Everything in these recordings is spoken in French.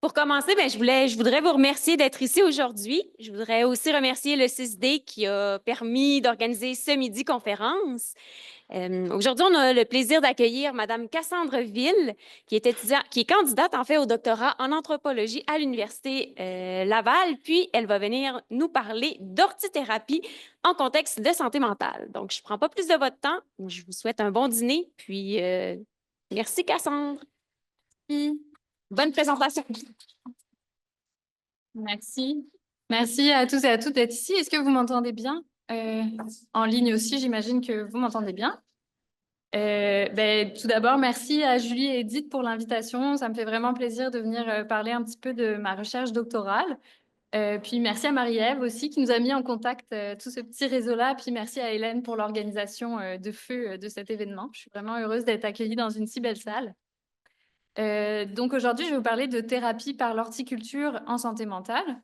Pour commencer, je voudrais vous remercier d'être ici aujourd'hui. Je voudrais aussi remercier le 6D qui a permis d'organiser ce midi conférence. Aujourd'hui, on a le plaisir d'accueillir Madame Cassandre Ville, qui est candidate en fait au doctorat en anthropologie à l'Université Laval. Puis, elle va venir nous parler d'orthithérapie en contexte de santé mentale. Donc, je ne prends pas plus de votre temps. Je vous souhaite un bon dîner. Puis, merci Cassandre. Oui, Bonne présentation. merci. Merci à tous et à toutes d'être ici. Est-ce que vous m'entendez bien? En ligne aussi, j'imagine que vous m'entendez bien. Tout d'abord, merci à Julie et Edith pour l'invitation. Ça me fait vraiment plaisir de venir parler un petit peu de ma recherche doctorale. Puis merci à Marie-Ève aussi qui nous a mis en contact tout ce petit réseau-là. Puis merci à Hélène pour l'organisation de feu de cet événement. Je suis vraiment heureuse d'être accueillie dans une si belle salle. Donc aujourd'hui, je vais vous parler de thérapie par l'horticulture en santé mentale.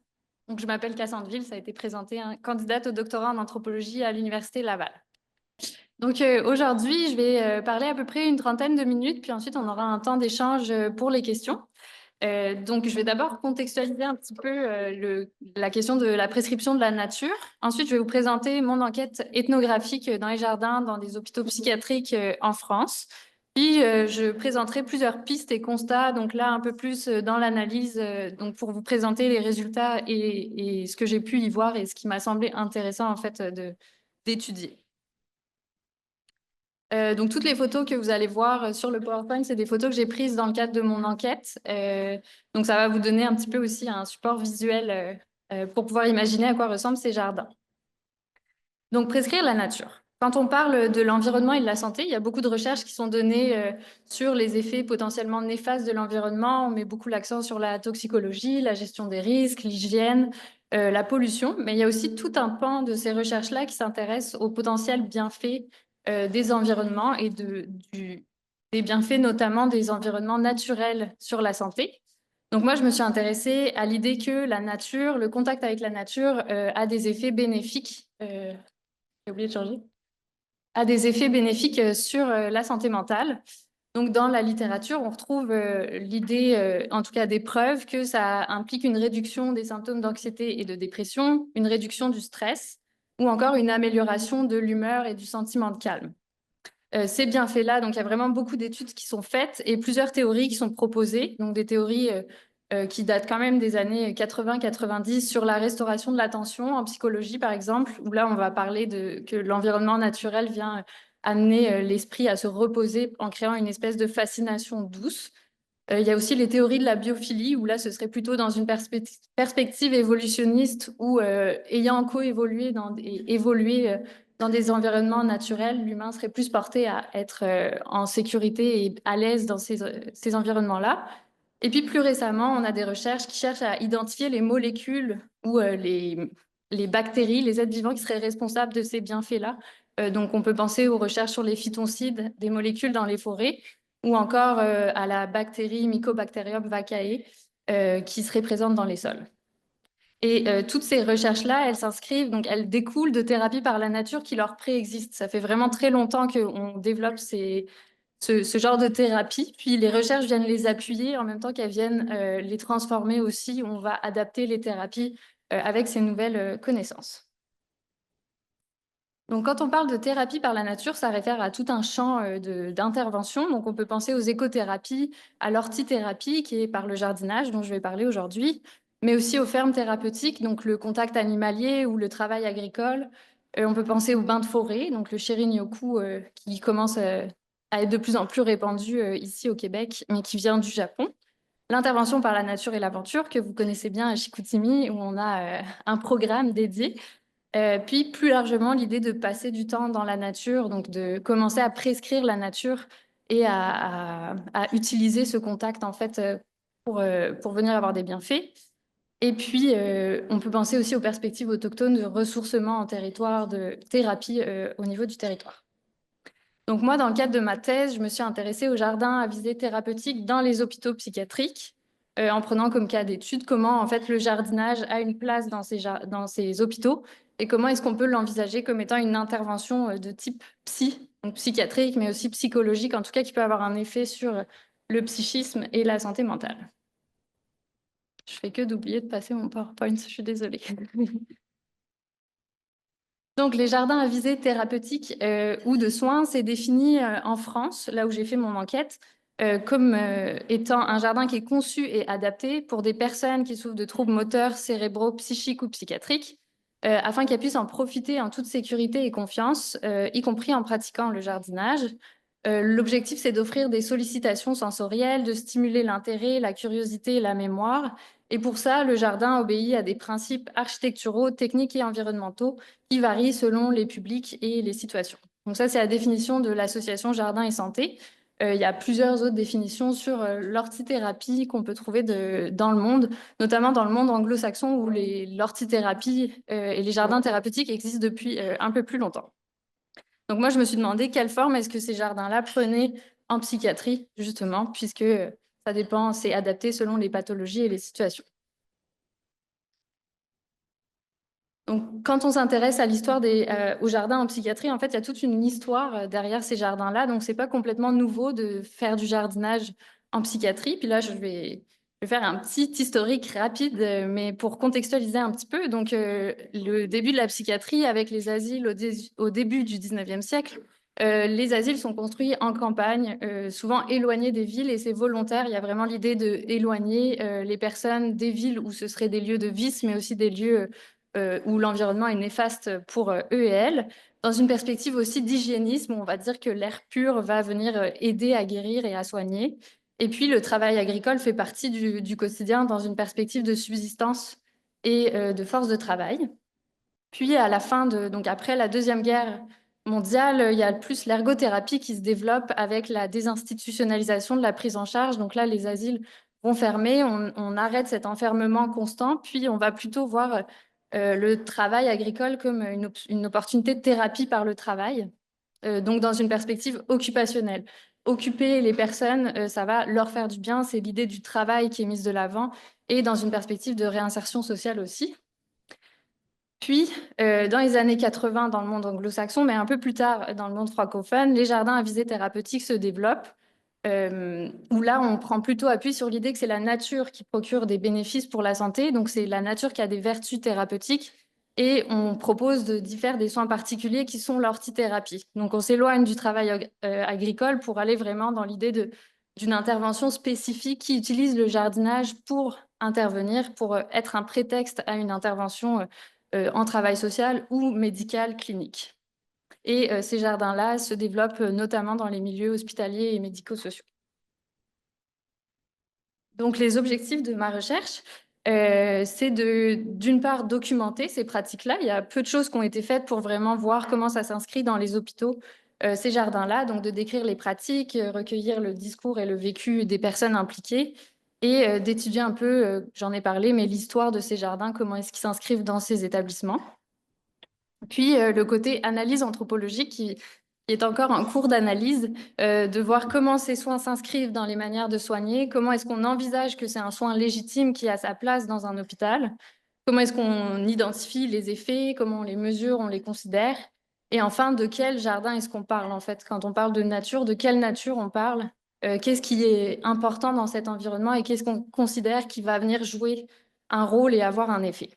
Donc je m'appelle Cassandre Ville, ça a été présenté, candidate au doctorat en anthropologie à l'Université Laval. Donc aujourd'hui, je vais parler à peu près une trentaine de minutes, puis ensuite on aura un temps d'échange pour les questions. Donc je vais d'abord contextualiser un petit peu la question de la prescription de la nature. Ensuite, je vais vous présenter mon enquête ethnographique dans les jardins, dans des hôpitaux psychiatriques en France. Puis, je présenterai plusieurs pistes et constats, donc là, un peu plus dans l'analyse, donc pour vous présenter les résultats et ce que j'ai pu y voir et ce qui m'a semblé intéressant, en fait, d'étudier. Donc, toutes les photos que vous allez voir sur le PowerPoint, c'est des photos que j'ai prises dans le cadre de mon enquête. Donc, ça va vous donner un petit peu aussi un support visuel pour pouvoir imaginer à quoi ressemblent ces jardins. Donc, prescrire la nature. Quand on parle de l'environnement et de la santé, il y a beaucoup de recherches qui sont données sur les effets potentiellement néfastes de l'environnement. On met beaucoup l'accent sur la toxicologie, la gestion des risques, l'hygiène, la pollution. Mais il y a aussi tout un pan de ces recherches-là qui s'intéressent aux potentiels bienfaits des environnements et des bienfaits notamment des environnements naturels sur la santé. Donc moi, je me suis intéressée à l'idée que la nature, le contact avec la nature a des effets bénéfiques. J'ai oublié de changer. A des effets bénéfiques sur la santé mentale. Donc, dans la littérature, on retrouve l'idée, en tout cas des preuves, que ça implique une réduction des symptômes d'anxiété et de dépression, une réduction du stress ou encore une amélioration de l'humeur et du sentiment de calme. Ces bienfaits-là, donc il y a vraiment beaucoup d'études qui sont faites et plusieurs théories qui sont proposées, donc des théories qui datent quand même des années 80-90 sur la restauration de l'attention en psychologie, par exemple, où là, on va parler que l'environnement naturel vient amener l'esprit à se reposer en créant une espèce de fascination douce. Il y a aussi les théories de la biophilie, où là, ce serait plutôt dans une perspective évolutionniste où, ayant coévolué évolué dans des environnements naturels, l'humain serait plus porté à être en sécurité et à l'aise dans ces environnements-là. Et puis plus récemment, on a des recherches qui cherchent à identifier les molécules ou les bactéries, les êtres vivants qui seraient responsables de ces bienfaits-là. Donc on peut penser aux recherches sur les phytoncides, des molécules dans les forêts, ou encore à la bactérie Mycobacterium vaccae qui serait présente dans les sols. Et toutes ces recherches-là, elles s'inscrivent, donc elles découlent de thérapies par la nature qui leur préexistent. Ça fait vraiment très longtemps qu'on développe ce genre de thérapie, puis les recherches viennent les appuyer en même temps qu'elles viennent les transformer aussi. On va adapter les thérapies avec ces nouvelles connaissances. Donc, quand on parle de thérapie par la nature, ça réfère à tout un champ d'intervention. Donc, on peut penser aux écothérapies, à l'hortithérapie, qui est par le jardinage, dont je vais parler aujourd'hui, mais aussi aux fermes thérapeutiques, donc le contact animalier ou le travail agricole. On peut penser aux bains de forêt, donc le Shirin-yoku, qui commence à être de plus en plus répandu ici au Québec, mais qui vient du Japon. L'intervention par la nature et l'aventure, que vous connaissez bien à Chicoutimi, où on a un programme dédié. Puis plus largement, l'idée de passer du temps dans la nature, donc de commencer à prescrire la nature et à utiliser ce contact en fait pour venir avoir des bienfaits. Et puis, on peut penser aussi aux perspectives autochtones de ressourcement en territoire, de thérapie au niveau du territoire. Donc moi, dans le cadre de ma thèse, je me suis intéressée aux jardins à visée thérapeutique dans les hôpitaux psychiatriques, en prenant comme cas d'étude comment en fait le jardinage a une place dans ces hôpitaux et comment est-ce qu'on peut l'envisager comme étant une intervention de type donc psychiatrique, mais aussi psychologique, en tout cas qui peut avoir un effet sur le psychisme et la santé mentale. Je fais que d'oublier de passer mon PowerPoint, je suis désolée. Donc, les jardins à visée thérapeutique ou de soins, c'est défini en France, là où j'ai fait mon enquête, comme étant un jardin qui est conçu et adapté pour des personnes qui souffrent de troubles moteurs, cérébraux, psychiques ou psychiatriques, afin qu'elles puissent en profiter en toute sécurité et confiance, y compris en pratiquant le jardinage. L'objectif, c'est d'offrir des sollicitations sensorielles, de stimuler l'intérêt, la curiosité et la mémoire. Et pour ça, le jardin obéit à des principes architecturaux, techniques et environnementaux qui varient selon les publics et les situations. Donc ça, c'est la définition de l'association Jardin et Santé. Il y a plusieurs autres définitions sur l'ortithérapie qu'on peut trouver dans le monde, notamment dans le monde anglo-saxon où l'ortithérapie et les jardins thérapeutiques existent depuis un peu plus longtemps. Donc moi, je me suis demandé quelle forme est-ce que ces jardins-là prenaient en psychiatrie, justement, puisque ça dépend, c'est adapté selon les pathologies et les situations. Donc, quand on s'intéresse à l'histoire aux jardins en psychiatrie, en fait, il y a toute une histoire derrière ces jardins-là. Donc, c'est pas complètement nouveau de faire du jardinage en psychiatrie. Puis là, je vais faire un petit historique rapide, mais pour contextualiser un petit peu. Donc, le début de la psychiatrie avec les asiles au début du 19e siècle. Les asiles sont construits en campagne, souvent éloignés des villes, et c'est volontaire. Il y a vraiment l'idée d'éloigner les personnes des villes où ce seraient des lieux de vice, mais aussi des lieux où l'environnement est néfaste pour eux et elles. Dans une perspective aussi d'hygiénisme, on va dire que l'air pur va venir aider à guérir et à soigner. Et puis, le travail agricole fait partie du quotidien dans une perspective de subsistance et de force de travail. Puis, à la fin donc après la Deuxième Guerre mondiale, il y a plus l'ergothérapie qui se développe avec la désinstitutionnalisation de la prise en charge. Donc là, les asiles vont fermer, on arrête cet enfermement constant, puis on va plutôt voir le travail agricole comme une opportunité de thérapie par le travail, donc dans une perspective occupationnelle. Occuper les personnes, ça va leur faire du bien, c'est l'idée du travail qui est mise de l'avant, et dans une perspective de réinsertion sociale aussi. Puis, dans les années 80, dans le monde anglo-saxon, mais un peu plus tard dans le monde francophone, les jardins à visée thérapeutique se développent, où là, on prend plutôt appui sur l'idée que c'est la nature qui procure des bénéfices pour la santé, donc c'est la nature qui a des vertus thérapeutiques, et on propose d'y faire des soins particuliers qui sont l'ortithérapie. Donc, on s'éloigne du travail agricole pour aller vraiment dans l'idée d'une intervention spécifique qui utilise le jardinage pour intervenir, pour être un prétexte à une intervention en travail social ou médical clinique. Et ces jardins-là se développent notamment dans les milieux hospitaliers et médico-sociaux. Donc, les objectifs de ma recherche, c'est d'une part, documenter ces pratiques-là. Il y a peu de choses qui ont été faites pour vraiment voir comment ça s'inscrit dans les hôpitaux, ces jardins-là. Donc, de décrire les pratiques, recueillir le discours et le vécu des personnes impliquées et d'étudier un peu, j'en ai parlé, mais l'histoire de ces jardins, comment est-ce qu'ils s'inscrivent dans ces établissements. Puis le côté analyse anthropologique qui est encore en cours d'analyse, de voir comment ces soins s'inscrivent dans les manières de soigner, comment est-ce qu'on envisage que c'est un soin légitime qui a sa place dans un hôpital, comment est-ce qu'on identifie les effets, comment on les mesure, on les considère, et enfin, de quel jardin est-ce qu'on parle en fait? Quand on parle de nature, de quelle nature on parle? Qu'est-ce qui est important dans cet environnement et qu'est-ce qu'on considère qui va venir jouer un rôle et avoir un effet?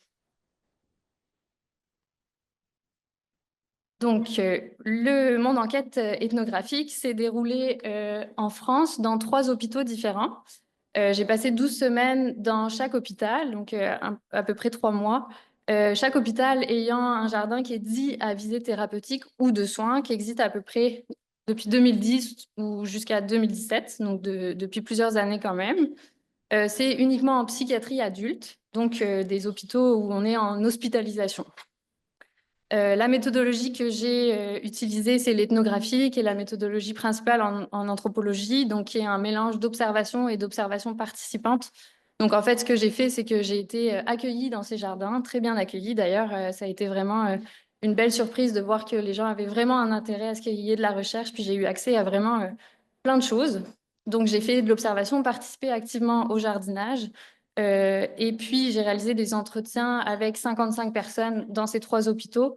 Donc, mon enquête ethnographique s'est déroulée en France dans 3 hôpitaux différents. J'ai passé 12 semaines dans chaque hôpital, donc à peu près 3 mois. Chaque hôpital ayant un jardin qui est dit à visée thérapeutique ou de soins, qui existe à peu près depuis 2010 ou jusqu'à 2017, donc depuis plusieurs années quand même. C'est uniquement en psychiatrie adulte, donc des hôpitaux où on est en hospitalisation. La méthodologie que j'ai utilisée, c'est l'ethnographie, qui est la méthodologie principale en anthropologie, donc qui est un mélange d'observation et d'observation participante. Donc en fait, ce que j'ai fait, c'est que j'ai été accueillie dans ces jardins, très bien accueillie d'ailleurs. Ça a été vraiment une belle surprise de voir que les gens avaient vraiment un intérêt à ce qu'il y ait de la recherche, puis j'ai eu accès à vraiment plein de choses. Donc j'ai fait de l'observation, participé activement au jardinage. Et puis, j'ai réalisé des entretiens avec 55 personnes dans ces 3 hôpitaux.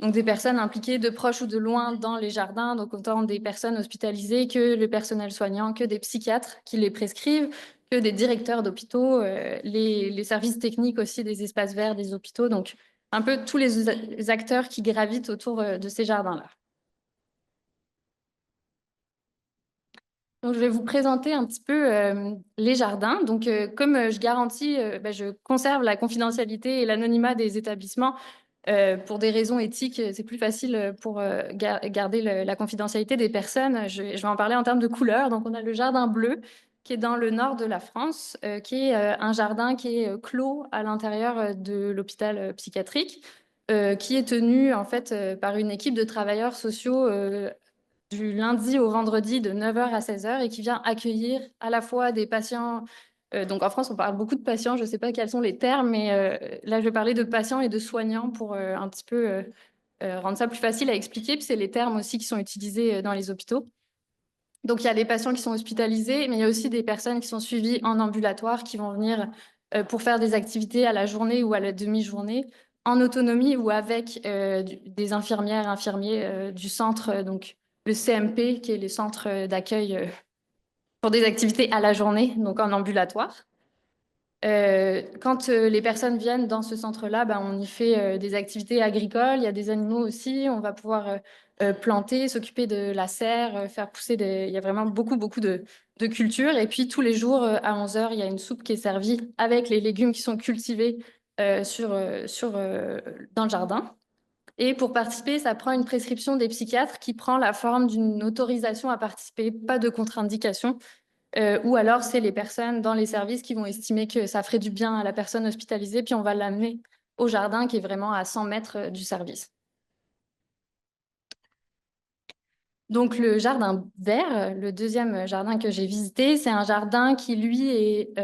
Donc, des personnes impliquées de proche ou de loin dans les jardins, donc autant des personnes hospitalisées que le personnel soignant, que des psychiatres qui les prescrivent, que des directeurs d'hôpitaux, les services techniques aussi des espaces verts des hôpitaux, donc un peu tous les acteurs qui gravitent autour de ces jardins-là. Donc, je vais vous présenter un petit peu les jardins. Donc, comme je garantis, je conserve la confidentialité et l'anonymat des établissements pour des raisons éthiques. C'est plus facile pour garder la confidentialité des personnes. Je vais en parler en termes de couleurs. Donc, on a le jardin bleu qui est dans le nord de la France, qui est un jardin qui est clos à l'intérieur de l'hôpital psychiatrique, qui est tenu en fait par une équipe de travailleurs sociaux du lundi au vendredi de 9h à 16h et qui vient accueillir à la fois des patients. Donc en France, on parle beaucoup de patients, je ne sais pas quels sont les termes, mais là, je vais parler de patients et de soignants pour un petit peu rendre ça plus facile à expliquer. Puis c'est les termes aussi qui sont utilisés dans les hôpitaux. Donc il y a les patients qui sont hospitalisés, mais il y a aussi des personnes qui sont suivies en ambulatoire qui vont venir pour faire des activités à la journée ou à la demi-journée en autonomie ou avec des infirmières, infirmiers du centre, donc le CMP, qui est le centre d'accueil pour des activités à la journée, donc en ambulatoire. Quand les personnes viennent dans ce centre-là, on y fait des activités agricoles, il y a des animaux aussi, on va pouvoir planter, s'occuper de la serre, faire pousser des. Il y a vraiment beaucoup, beaucoup de culture. Et puis tous les jours à 11h, il y a une soupe qui est servie avec les légumes qui sont cultivés dans le jardin. Et pour participer, ça prend une prescription des psychiatres qui prend la forme d'une autorisation à participer, pas de contre-indication. Ou alors, c'est les personnes dans les services qui vont estimer que ça ferait du bien à la personne hospitalisée, puis on va l'amener au jardin qui est vraiment à 100 mètres du service. Donc, le jardin vert, le deuxième jardin que j'ai visité, c'est un jardin qui, lui, est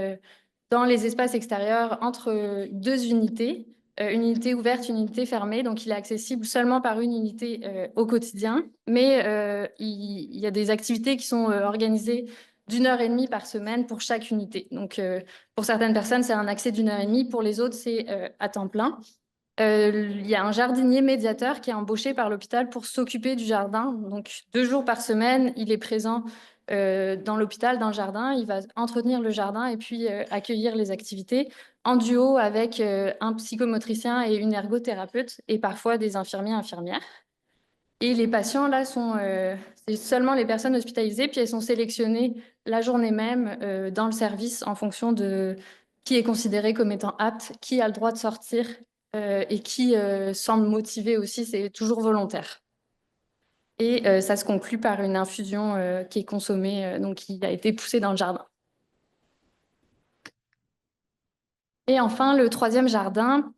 dans les espaces extérieurs entre deux unités, une unité ouverte, une unité fermée. Donc, il est accessible seulement par une unité au quotidien. Mais il y a des activités qui sont organisées d'1h30 par semaine pour chaque unité. Donc, pour certaines personnes, c'est un accès d'1h30. Pour les autres, c'est à temps plein. Il y a un jardinier médiateur qui est embauché par l'hôpital pour s'occuper du jardin. Donc, 2 jours par semaine, il est présent dans l'hôpital, dans le jardin. Il va entretenir le jardin et puis accueillir les activités en duo avec un psychomotricien et une ergothérapeute et parfois des infirmiers, infirmières. Et les patients, là, c'est seulement les personnes hospitalisées, puis elles sont sélectionnées la journée même dans le service en fonction de qui est considéré comme étant apte, qui a le droit de sortir et qui semble motivé aussi, c'est toujours volontaire. Et ça se conclut par une infusion qui est consommée, donc qui a été poussée dans le jardin. Et enfin, le troisième jardin,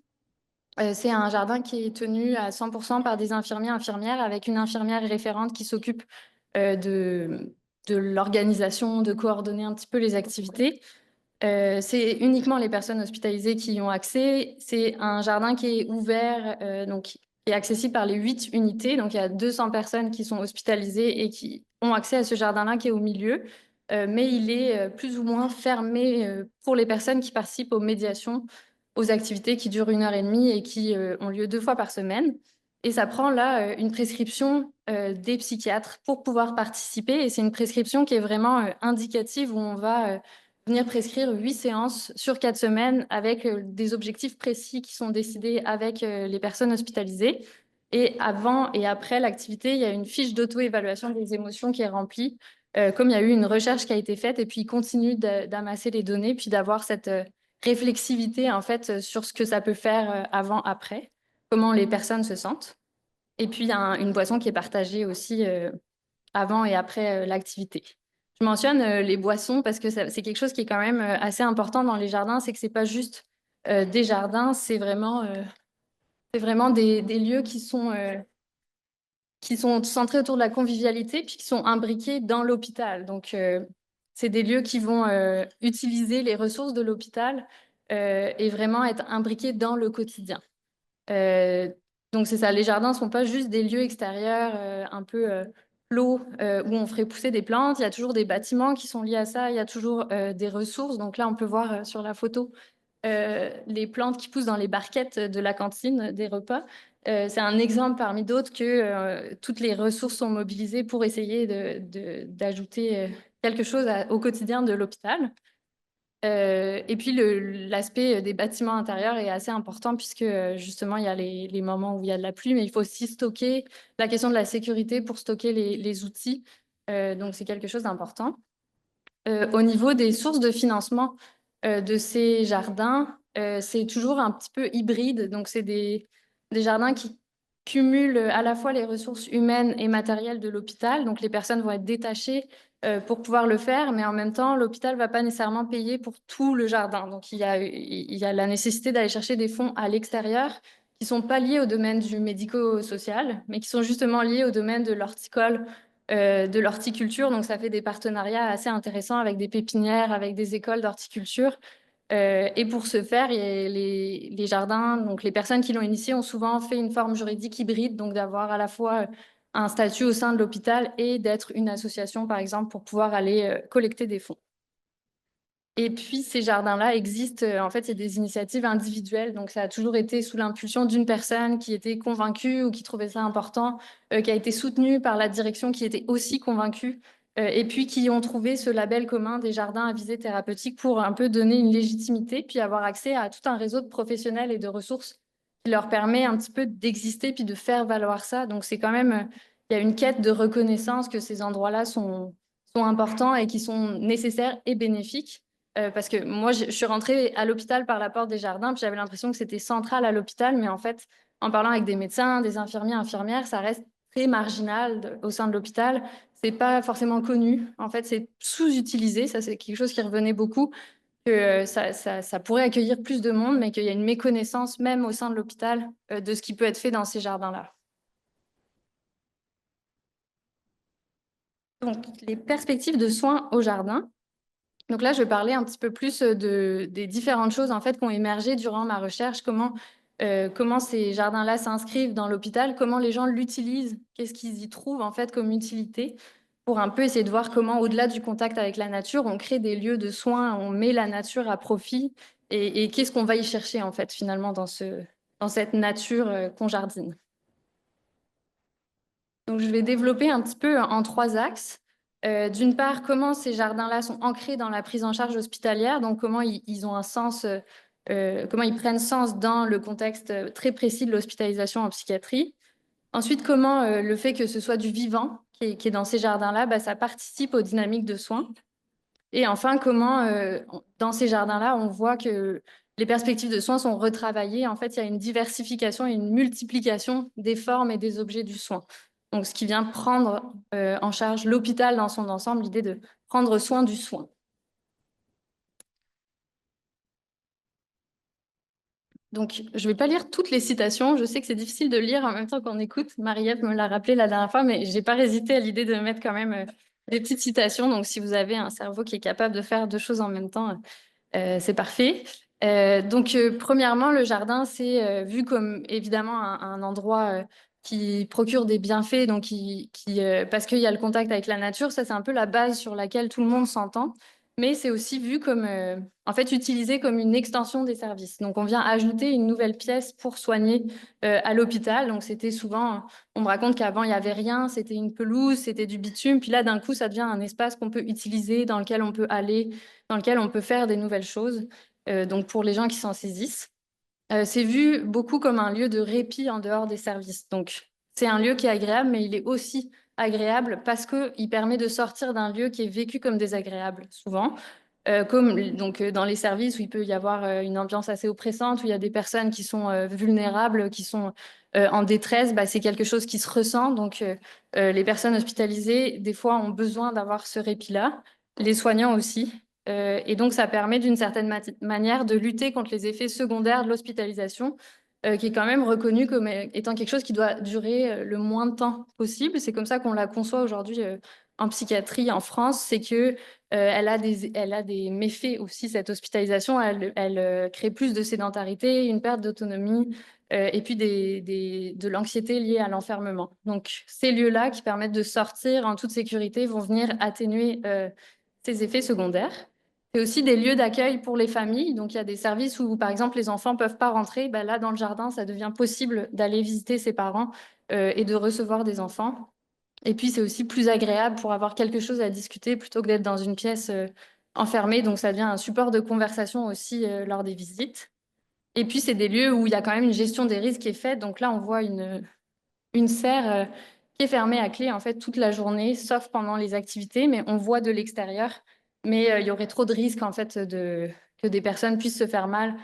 c'est un jardin qui est tenu à 100% par des infirmiers, infirmières, avec une infirmière référente qui s'occupe de l'organisation, de coordonner un petit peu les activités. C'est uniquement les personnes hospitalisées qui y ont accès. C'est un jardin qui est ouvert, donc qui est accessible par les 8 unités. Donc, il y a 200 personnes qui sont hospitalisées et qui ont accès à ce jardin-là qui est au milieu. Mais il est plus ou moins fermé pour les personnes qui participent aux médiations, aux activités qui durent 1h30 et qui ont lieu 2 fois par semaine. Et ça prend là une prescription des psychiatres pour pouvoir participer. Et c'est une prescription qui est vraiment indicative où on va venir prescrire 8 séances sur 4 semaines avec des objectifs précis qui sont décidés avec les personnes hospitalisées. Et avant et après l'activité, il y a une fiche d'auto-évaluation des émotions qui est remplie, comme il y a eu une recherche qui a été faite, et puis il continue d'amasser les données, puis d'avoir cette réflexivité en fait sur ce que ça peut faire avant, après, comment les personnes se sentent. Et puis il y a une boisson qui est partagée aussi avant et après l'activité. Je mentionne les boissons parce que c'est quelque chose qui est quand même assez important dans les jardins, c'est que c'est pas juste des jardins, c'est vraiment des lieux qui sont centrés autour de la convivialité puis qui sont imbriqués dans l'hôpital. Donc, c'est des lieux qui vont utiliser les ressources de l'hôpital et vraiment être imbriqués dans le quotidien. Euh, donc, c'est ça, les jardins ne sont pas juste des lieux extérieurs un peu clos où on ferait pousser des plantes. Il y a toujours des bâtiments qui sont liés à ça. Il y a toujours des ressources. Donc là, on peut voir sur la photo les plantes qui poussent dans les barquettes de la cantine des repas. C'est un exemple parmi d'autres que toutes les ressources sont mobilisées pour essayer d'ajouter quelque chose au quotidien de l'hôpital. Et puis l'aspect des bâtiments intérieurs est assez important puisque justement il y a les moments où il y a de la pluie, mais il faut aussi stocker la question de la sécurité pour stocker les outils. Donc c'est quelque chose d'important. Au niveau des sources de financement de ces jardins, c'est toujours un petit peu hybride. Donc c'est des jardins qui cumulent à la fois les ressources humaines et matérielles de l'hôpital. Donc les personnes vont être détachées pour pouvoir le faire, mais en même temps, l'hôpital ne va pas nécessairement payer pour tout le jardin. Donc, il y a la nécessité d'aller chercher des fonds à l'extérieur qui ne sont pas liés au domaine du médico-social, mais qui sont justement liés au domaine de l'horticole, de l'horticulture. Donc, ça fait des partenariats assez intéressants avec des pépinières, avec des écoles d'horticulture. Et pour ce faire, les jardins, donc les personnes qui l'ont initié ont souvent fait une forme juridique hybride, donc d'avoir à la fois un statut au sein de l'hôpital et d'être une association, par exemple, pour pouvoir aller collecter des fonds. Et puis, ces jardins-là existent, en fait, c'est des initiatives individuelles. Donc, ça a toujours été sous l'impulsion d'une personne qui était convaincue ou qui trouvait ça important, qui a été soutenue par la direction qui était aussi convaincue, et puis qui ont trouvé ce label commun des jardins à visée thérapeutique pour un peu donner une légitimité, puis avoir accès à tout un réseau de professionnels et de ressources qui leur permet un petit peu d'exister, puis de faire valoir ça. Donc, c'est quand même, il y a une quête de reconnaissance que ces endroits-là sont importants et qui sont nécessaires et bénéfiques. Parce que moi, je suis rentrée à l'hôpital par la porte des jardins, puis j'avais l'impression que c'était central à l'hôpital, mais en fait, en parlant avec des médecins, des infirmiers, infirmières, ça reste très marginal au sein de l'hôpital. C'est pas forcément connu. En fait, c'est sous-utilisé. Ça, c'est quelque chose qui revenait beaucoup, que ça pourrait accueillir plus de monde, mais qu'il y a une méconnaissance même au sein de l'hôpital de ce qui peut être fait dans ces jardins-là. Donc, les perspectives de soins au jardin. Donc là, je vais parler un petit peu plus des différentes choses en fait qui ont émergé durant ma recherche, comment ces jardins-là s'inscrivent dans l'hôpital, comment les gens l'utilisent, qu'est-ce qu'ils y trouvent en fait comme utilité, pour un peu essayer de voir comment, au-delà du contact avec la nature, on crée des lieux de soins, on met la nature à profit et qu'est-ce qu'on va y chercher en fait finalement dans cette nature qu'on jardine. Donc, je vais développer un petit peu en trois axes. D'une part, comment ces jardins-là sont ancrés dans la prise en charge hospitalière, donc comment ils ont un sens, comment ils prennent sens dans le contexte très précis de l'hospitalisation en psychiatrie. Ensuite, comment le fait que ce soit du vivant qui est dans ces jardins-là, bah, ça participe aux dynamiques de soins. Et enfin, comment dans ces jardins-là, on voit que les perspectives de soins sont retravaillées. En fait, il y a une diversification et une multiplication des formes et des objets du soin. Donc, ce qui vient prendre en charge l'hôpital dans son ensemble, l'idée de prendre soin du soin. Donc, je ne vais pas lire toutes les citations. Je sais que c'est difficile de lire en même temps qu'on écoute. Marie-Ève me l'a rappelé la dernière fois, mais je n'ai pas hésité à l'idée de mettre quand même des petites citations. Donc, si vous avez un cerveau qui est capable de faire deux choses en même temps, c'est parfait. Premièrement, le jardin, c'est vu comme évidemment un endroit qui procure des bienfaits, donc parce qu'il y a le contact avec la nature, ça c'est un peu la base sur laquelle tout le monde s'entend, mais c'est aussi vu comme, en fait, utilisé comme une extension des services. Donc on vient ajouter une nouvelle pièce pour soigner à l'hôpital. Donc c'était souvent, on me raconte qu'avant il n'y avait rien, c'était une pelouse, c'était du bitume, puis là d'un coup ça devient un espace qu'on peut utiliser, dans lequel on peut aller, dans lequel on peut faire des nouvelles choses. Donc pour les gens qui s'en saisissent. C'est vu beaucoup comme un lieu de répit en dehors des services. Donc c'est un lieu qui est agréable, mais il est aussi agréable parce qu'il permet de sortir d'un lieu qui est vécu comme désagréable souvent. Comme donc dans les services où il peut y avoir une ambiance assez oppressante, où il y a des personnes qui sont vulnérables, qui sont en détresse, bah, c'est quelque chose qui se ressent. Donc les personnes hospitalisées, des fois, ont besoin d'avoir ce répit-là. Les soignants aussi. Et donc, ça permet d'une certaine manière de lutter contre les effets secondaires de l'hospitalisation, qui est quand même reconnu comme étant quelque chose qui doit durer le moins de temps possible. C'est comme ça qu'on la conçoit aujourd'hui en psychiatrie en France, c'est que elle a des méfaits aussi, cette hospitalisation. Elle crée plus de sédentarité, une perte d'autonomie et puis de l'anxiété liée à l'enfermement. Donc, ces lieux-là qui permettent de sortir en toute sécurité vont venir atténuer ces effets secondaires. C'est aussi des lieux d'accueil pour les familles. Donc, il y a des services où, par exemple, les enfants ne peuvent pas rentrer. Ben là, dans le jardin, ça devient possible d'aller visiter ses parents et de recevoir des enfants. Et puis, c'est aussi plus agréable pour avoir quelque chose à discuter plutôt que d'être dans une pièce enfermés, donc ça devient un support de conversation aussi lors des visites. Et puis, c'est des lieux où il y a quand même une gestion des risques qui est faite. Donc là, on voit une serre qui est fermée à clé en fait toute la journée, sauf pendant les activités, mais on voit de l'extérieur. Mais il y aurait trop de risques en fait que des personnes puissent se faire mal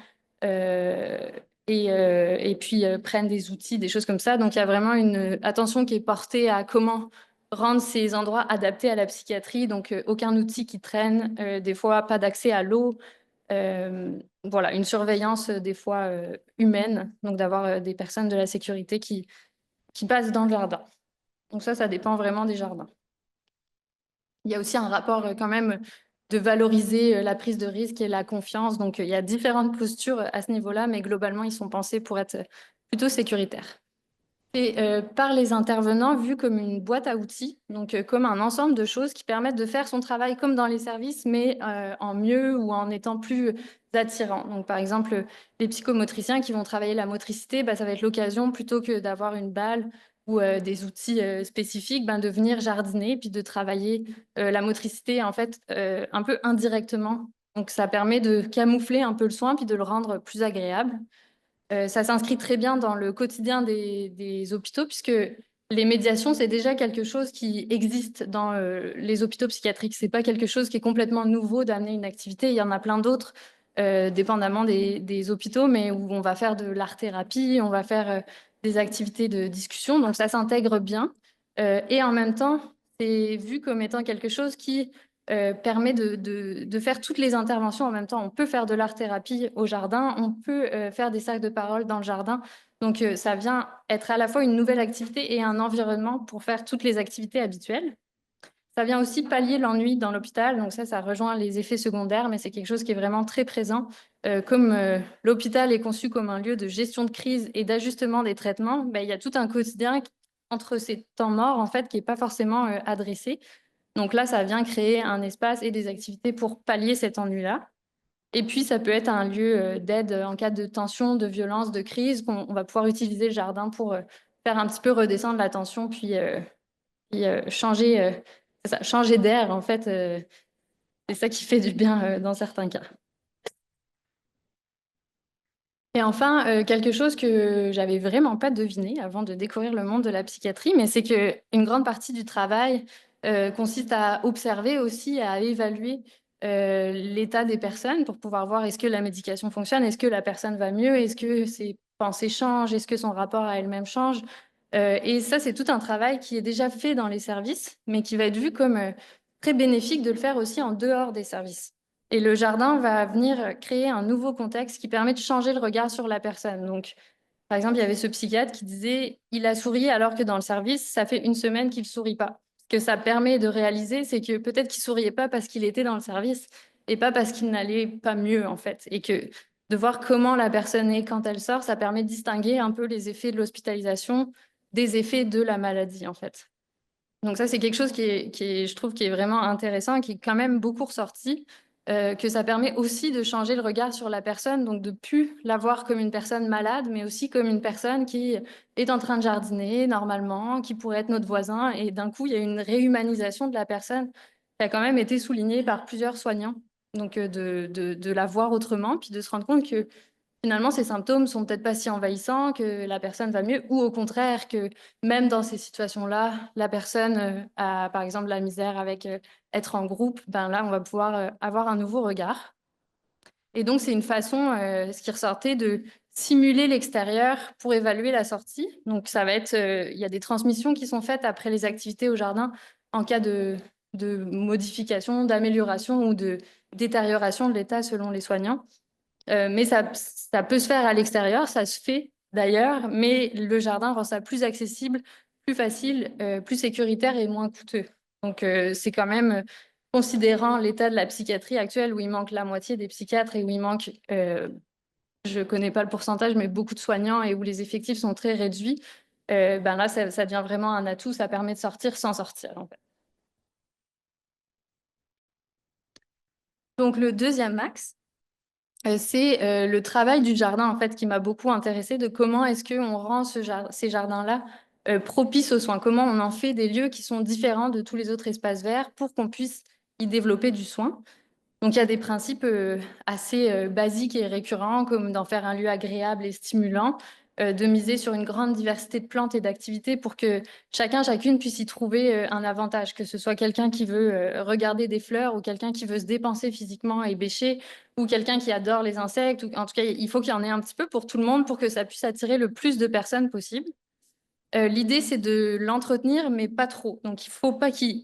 euh, et puis prennent des outils, des choses comme ça. Donc il y a vraiment une attention qui est portée à comment rendre ces endroits adaptés à la psychiatrie. Donc aucun outil qui traîne, des fois pas d'accès à l'eau. Voilà, une surveillance des fois humaine, donc d'avoir des personnes de la sécurité qui passent dans le jardin. Donc ça dépend vraiment des jardins. Il y a aussi un rapport quand même de valoriser la prise de risque et la confiance. Donc il y a différentes postures à ce niveau-là, mais globalement, ils sont pensés pour être plutôt sécuritaires. Et par les intervenants vu comme une boîte à outils, donc comme un ensemble de choses qui permettent de faire son travail comme dans les services, mais en mieux ou en étant plus attirant. Donc par exemple, les psychomotriciens qui vont travailler la motricité, bah, ça va être l'occasion plutôt que d'avoir une balle ou des outils spécifiques, ben, de venir jardiner puis de travailler la motricité en fait un peu indirectement. Donc ça permet de camoufler un peu le soin puis de le rendre plus agréable. Ça s'inscrit très bien dans le quotidien des hôpitaux, puisque les médiations, c'est déjà quelque chose qui existe dans les hôpitaux psychiatriques. C'est pas quelque chose qui est complètement nouveau d'amener une activité. Il y en a plein d'autres, dépendamment des hôpitaux, mais où on va faire de l'art-thérapie, on va faire des activités de discussion. Donc ça s'intègre bien. Et en même temps, c'est vu comme étant quelque chose qui permet de faire toutes les interventions en même temps. On peut faire de l'art-thérapie au jardin, on peut faire des cercles de parole dans le jardin. Donc, ça vient être à la fois une nouvelle activité et un environnement pour faire toutes les activités habituelles. Ça vient aussi pallier l'ennui dans l'hôpital. Donc ça rejoint les effets secondaires, mais c'est quelque chose qui est vraiment très présent. Comme l'hôpital est conçu comme un lieu de gestion de crise et d'ajustement des traitements, ben, il y a tout un quotidien entre ces temps morts, en fait, qui n'est pas forcément adressé. Donc là, ça vient créer un espace et des activités pour pallier cet ennui-là. Et puis, ça peut être un lieu d'aide en cas de tension, de violence, de crise, qu'on on va pouvoir utiliser le jardin pour faire un petit peu redescendre la tension, puis changer, c'est ça, changer d'air, en fait. C'est ça qui fait du bien dans certains cas. Et enfin, quelque chose que j'avais vraiment pas deviné avant de découvrir le monde de la psychiatrie, mais c'est qu'une grande partie du travail consiste à observer aussi, à évaluer l'état des personnes pour pouvoir voir est-ce que la médication fonctionne, est-ce que la personne va mieux, est-ce que ses pensées changent, est-ce que son rapport à elle-même change. Et ça, c'est tout un travail qui est déjà fait dans les services, mais qui va être vu comme très bénéfique de le faire aussi en dehors des services. Et le jardin va venir créer un nouveau contexte qui permet de changer le regard sur la personne. Donc, par exemple, il y avait ce psychiatre qui disait, il a souri alors que dans le service, ça fait une semaine qu'il ne sourit pas. Ce que ça permet de réaliser, c'est que peut-être qu'il souriait pas parce qu'il était dans le service et pas parce qu'il n'allait pas mieux, en fait. Et que de voir comment la personne est quand elle sort, ça permet de distinguer un peu les effets de l'hospitalisation des effets de la maladie, en fait. Donc ça, c'est quelque chose je trouve, qui est vraiment intéressant et qui est quand même beaucoup ressorti, que ça permet aussi de changer le regard sur la personne, donc de plus la voir comme une personne malade, mais aussi comme une personne qui est en train de jardiner normalement, qui pourrait être notre voisin. Et d'un coup, il y a une réhumanisation de la personne qui a quand même été soulignée par plusieurs soignants. Donc de la voir autrement, puis de se rendre compte que finalement, ces symptômes sont peut-être pas si envahissants, que la personne va mieux, ou au contraire, que même dans ces situations-là, la personne a, par exemple, la misère avec être en groupe, ben là, on va pouvoir avoir un nouveau regard. Et donc, c'est une façon, ce qui ressortait, de simuler l'extérieur pour évaluer la sortie. Donc, ça va être, il y a des transmissions qui sont faites après les activités au jardin en cas de modification, d'amélioration ou de détérioration de l'état selon les soignants. Mais ça peut se faire à l'extérieur, ça se fait d'ailleurs, mais le jardin rend ça plus accessible, plus facile, plus sécuritaire et moins coûteux. Donc, c'est quand même, considérant l'état de la psychiatrie actuelle où il manque la moitié des psychiatres et où il manque, je ne connais pas le pourcentage, mais beaucoup de soignants et où les effectifs sont très réduits, ben là, ça devient vraiment un atout, ça permet de sortir sans sortir, en fait. Donc, le deuxième axe, c'est le travail du jardin, en fait, qui m'a beaucoup intéressée, de comment est-ce qu'on rend ces jardins-là propices aux soins, comment on en fait des lieux qui sont différents de tous les autres espaces verts pour qu'on puisse y développer du soin. Donc, il y a des principes assez basiques et récurrents, comme d'en faire un lieu agréable et stimulant, de miser sur une grande diversité de plantes et d'activités pour que chacune puisse y trouver un avantage, que ce soit quelqu'un qui veut regarder des fleurs ou quelqu'un qui veut se dépenser physiquement et bêcher, ou quelqu'un qui adore les insectes. Ou, en tout cas, il faut qu'il y en ait un petit peu pour tout le monde pour que ça puisse attirer le plus de personnes possible. L'idée, c'est de l'entretenir, mais pas trop. Donc, il ne faut pas qu'il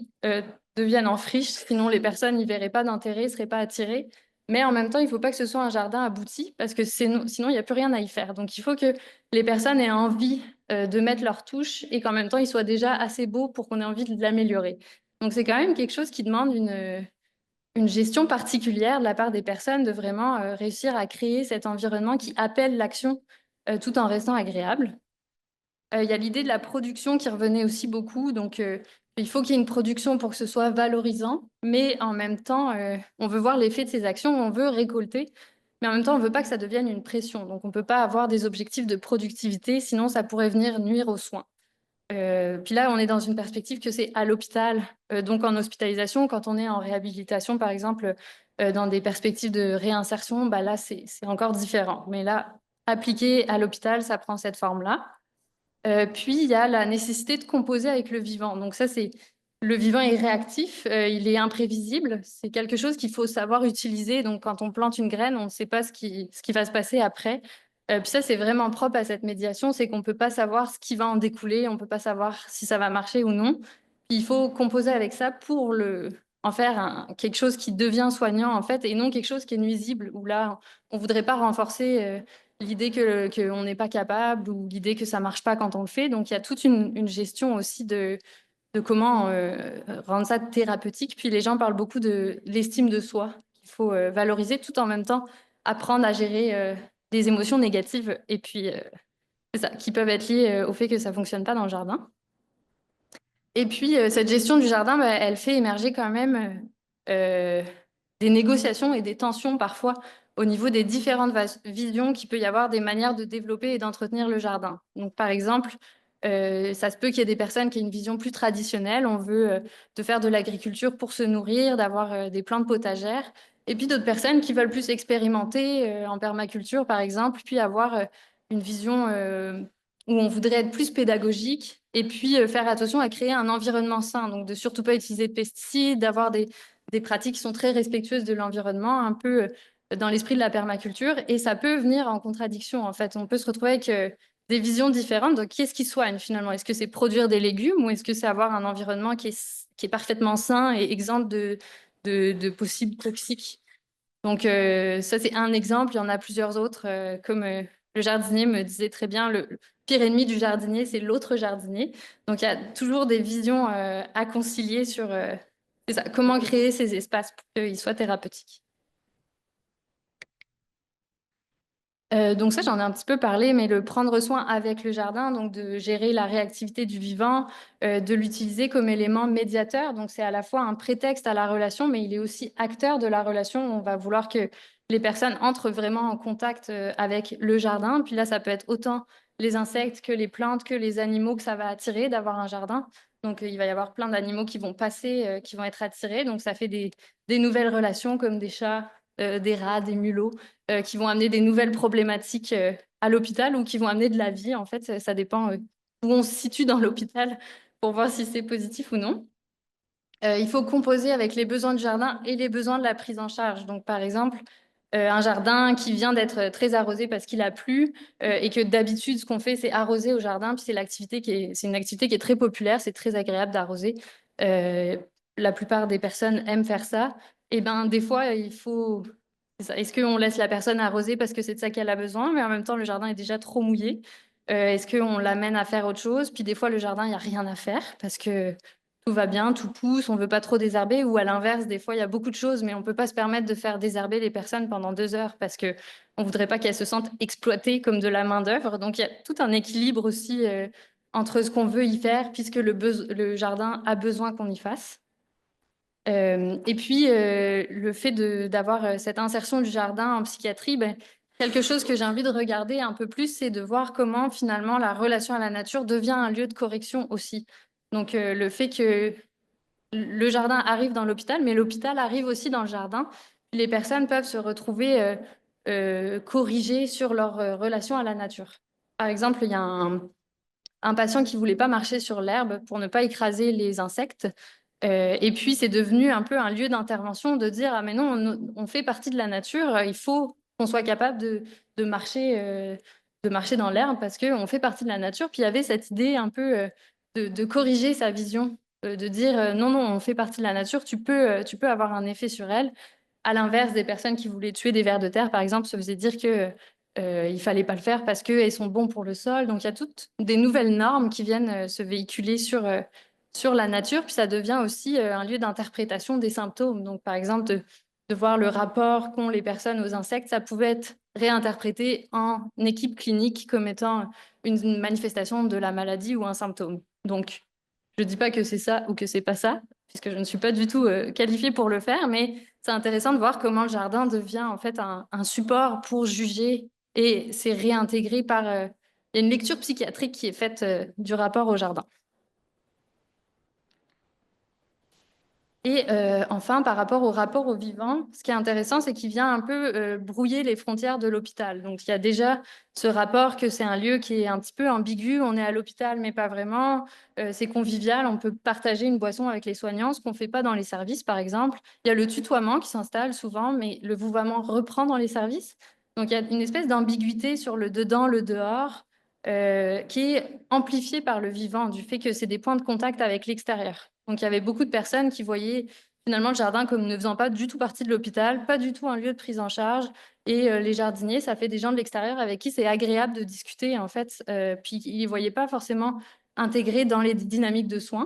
devienne en friche, sinon les personnes n'y verraient pas d'intérêt, ne seraient pas attirées. Mais en même temps, il ne faut pas que ce soit un jardin abouti, parce que sinon, il n'y a plus rien à y faire. Donc, il faut que les personnes aient envie de mettre leur touche et qu'en même temps, il soit déjà assez beau pour qu'on ait envie de l'améliorer. Donc, c'est quand même quelque chose qui demande une gestion particulière de la part des personnes, de vraiment réussir à créer cet environnement qui appelle l'action tout en restant agréable. Il y a l'idée de la production qui revenait aussi beaucoup. Donc, il faut qu'il y ait une production pour que ce soit valorisant, mais en même temps, on veut voir l'effet de ces actions, on veut récolter, mais en même temps, on ne veut pas que ça devienne une pression. Donc, on ne peut pas avoir des objectifs de productivité, sinon ça pourrait venir nuire aux soins. Puis là, on est dans une perspective que c'est à l'hôpital, donc en hospitalisation. Quand on est en réhabilitation, par exemple, dans des perspectives de réinsertion, bah là, c'est encore différent. Mais là, appliqué à l'hôpital, ça prend cette forme-là. Puis, il y a la nécessité de composer avec le vivant. Donc ça, c'est le vivant est réactif, il est imprévisible. C'est quelque chose qu'il faut savoir utiliser. Donc, quand on plante une graine, on ne sait pas ce qui va se passer après. Puis ça, c'est vraiment propre à cette médiation, c'est qu'on ne peut pas savoir ce qui va en découler, on ne peut pas savoir si ça va marcher ou non. Puis, il faut composer avec ça pour en faire quelque chose qui devient soignant, en fait, et non quelque chose qui est nuisible, où là, on ne voudrait pas renforcer l'idée qu'on n'est pas capable ou l'idée que ça marche pas quand on le fait. Donc, il y a toute une gestion aussi de comment rendre ça thérapeutique. Puis, les gens parlent beaucoup de l'estime de soi qu'il faut valoriser tout en même temps apprendre à gérer des émotions négatives et puis c'est ça, qui peuvent être liées au fait que ça fonctionne pas dans le jardin. Et puis, cette gestion du jardin, bah, elle fait émerger quand même des négociations et des tensions parfois au niveau des différentes visions qu'il peut y avoir des manières de développer et d'entretenir le jardin. Donc, par exemple, ça se peut qu'il y ait des personnes qui aient une vision plus traditionnelle. On veut de faire de l'agriculture pour se nourrir, d'avoir des plantes potagères. Et puis d'autres personnes qui veulent plus expérimenter en permaculture, par exemple, puis avoir une vision où on voudrait être plus pédagogique et puis faire attention à créer un environnement sain. Donc, de surtout pas utiliser de pesticides, d'avoir des pratiques qui sont très respectueuses de l'environnement, un peu dans l'esprit de la permaculture. Et ça peut venir en contradiction, en fait. On peut se retrouver avec des visions différentes. Donc, qu'est-ce qui soigne finalement? Est-ce que c'est produire des légumes ou est-ce que c'est avoir un environnement qui est parfaitement sain et exempt de possibles toxiques? Donc, ça, c'est un exemple. Il y en a plusieurs autres, comme le jardinier me disait très bien, le pire ennemi du jardinier, c'est l'autre jardinier. Donc, il y a toujours des visions à concilier sur c'est ça, comment créer ces espaces pour qu'ils soient thérapeutiques. Donc ça, j'en ai un petit peu parlé, mais le prendre soin avec le jardin, donc de gérer la réactivité du vivant, de l'utiliser comme élément médiateur. Donc c'est à la fois un prétexte à la relation, mais il est aussi acteur de la relation. On va vouloir que les personnes entrent vraiment en contact avec le jardin. Puis là, ça peut être autant les insectes que les plantes, que les animaux que ça va attirer d'avoir un jardin. Donc il va y avoir plein d'animaux qui vont passer, qui vont être attirés. Donc ça fait des nouvelles relations comme des chats, des rats, des mulots qui vont amener des nouvelles problématiques à l'hôpital ou qui vont amener de la vie. En fait, ça dépend où on se situe dans l'hôpital pour voir si c'est positif ou non. Il faut composer avec les besoins du jardin et les besoins de la prise en charge. Donc, par exemple, un jardin qui vient d'être très arrosé parce qu'il a plu et que d'habitude, ce qu'on fait, c'est arroser au jardin. Puis c'est une activité qui est très populaire, c'est très agréable d'arroser. Euh, la plupart des personnes aiment faire ça. Et ben, des fois, il faut c'est ça. Est-ce qu'on laisse la personne arroser parce que c'est de ça qu'elle a besoin, mais en même temps, le jardin est déjà trop mouillé? Est-ce qu'on l'amène à faire autre chose? Puis des fois, le jardin, il n'y a rien à faire parce que tout va bien, tout pousse, on ne veut pas trop désherber. Ou à l'inverse, des fois, il y a beaucoup de choses, mais on ne peut pas se permettre de faire désherber les personnes pendant 2 heures parce qu'on ne voudrait pas qu'elles se sentent exploitées comme de la main-d'œuvre. Donc, il y a tout un équilibre aussi entre ce qu'on veut y faire, puisque le jardin a besoin qu'on y fasse. Et puis, le fait d'avoir cette insertion du jardin en psychiatrie, ben, quelque chose que j'ai envie de regarder un peu plus, c'est de voir comment finalement la relation à la nature devient un lieu de correction aussi. Donc, le fait que le jardin arrive dans l'hôpital, mais l'hôpital arrive aussi dans le jardin, les personnes peuvent se retrouver corrigées sur leur relation à la nature. Par exemple, il y a un patient qui voulait pas marcher sur l'herbe pour ne pas écraser les insectes. Et puis, c'est devenu un peu un lieu d'intervention de dire, ah mais non, on fait partie de la nature, il faut qu'on soit capable de marcher dans l'herbe parce qu'on fait partie de la nature. Puis il y avait cette idée un peu de corriger sa vision, de dire, non, non, on fait partie de la nature, tu peux avoir un effet sur elle. À l'inverse des personnes qui voulaient tuer des vers de terre, par exemple, se faisaient dire que il fallait pas le faire parce qu'elles sont bons pour le sol. Donc, il y a toutes des nouvelles normes qui viennent se véhiculer sur la nature. Puis, ça devient aussi un lieu d'interprétation des symptômes. Donc, par exemple, de voir le rapport qu'ont les personnes aux insectes, ça pouvait être réinterprété en équipe clinique comme étant une manifestation de la maladie ou un symptôme. Donc, je dis pas que c'est ça ou que c'est pas ça, puisque je ne suis pas du tout qualifiée pour le faire, mais c'est intéressant de voir comment le jardin devient en fait un support pour juger et c'est réintégré par... il y a une lecture psychiatrique qui est faite du rapport au jardin. Et enfin, par rapport au vivant, ce qui est intéressant, c'est qu'il vient un peu brouiller les frontières de l'hôpital. Donc, il y a déjà ce rapport que c'est un lieu qui est un petit peu ambigu. On est à l'hôpital, mais pas vraiment. C'est convivial. On peut partager une boisson avec les soignants, ce qu'on ne fait pas dans les services, par exemple. Il y a le tutoiement qui s'installe souvent, mais le vouvoiement reprend dans les services. Donc, il y a une espèce d'ambiguïté sur le dedans, le dehors, qui est amplifiée par le vivant, du fait que c'est des points de contact avec l'extérieur. Donc, il y avait beaucoup de personnes qui voyaient finalement le jardin comme ne faisant pas du tout partie de l'hôpital, pas du tout un lieu de prise en charge. Et les jardiniers, ça fait des gens de l'extérieur avec qui c'est agréable de discuter, en fait. Puis, ils ne voyaient pas forcément intégrés dans les dynamiques de soins.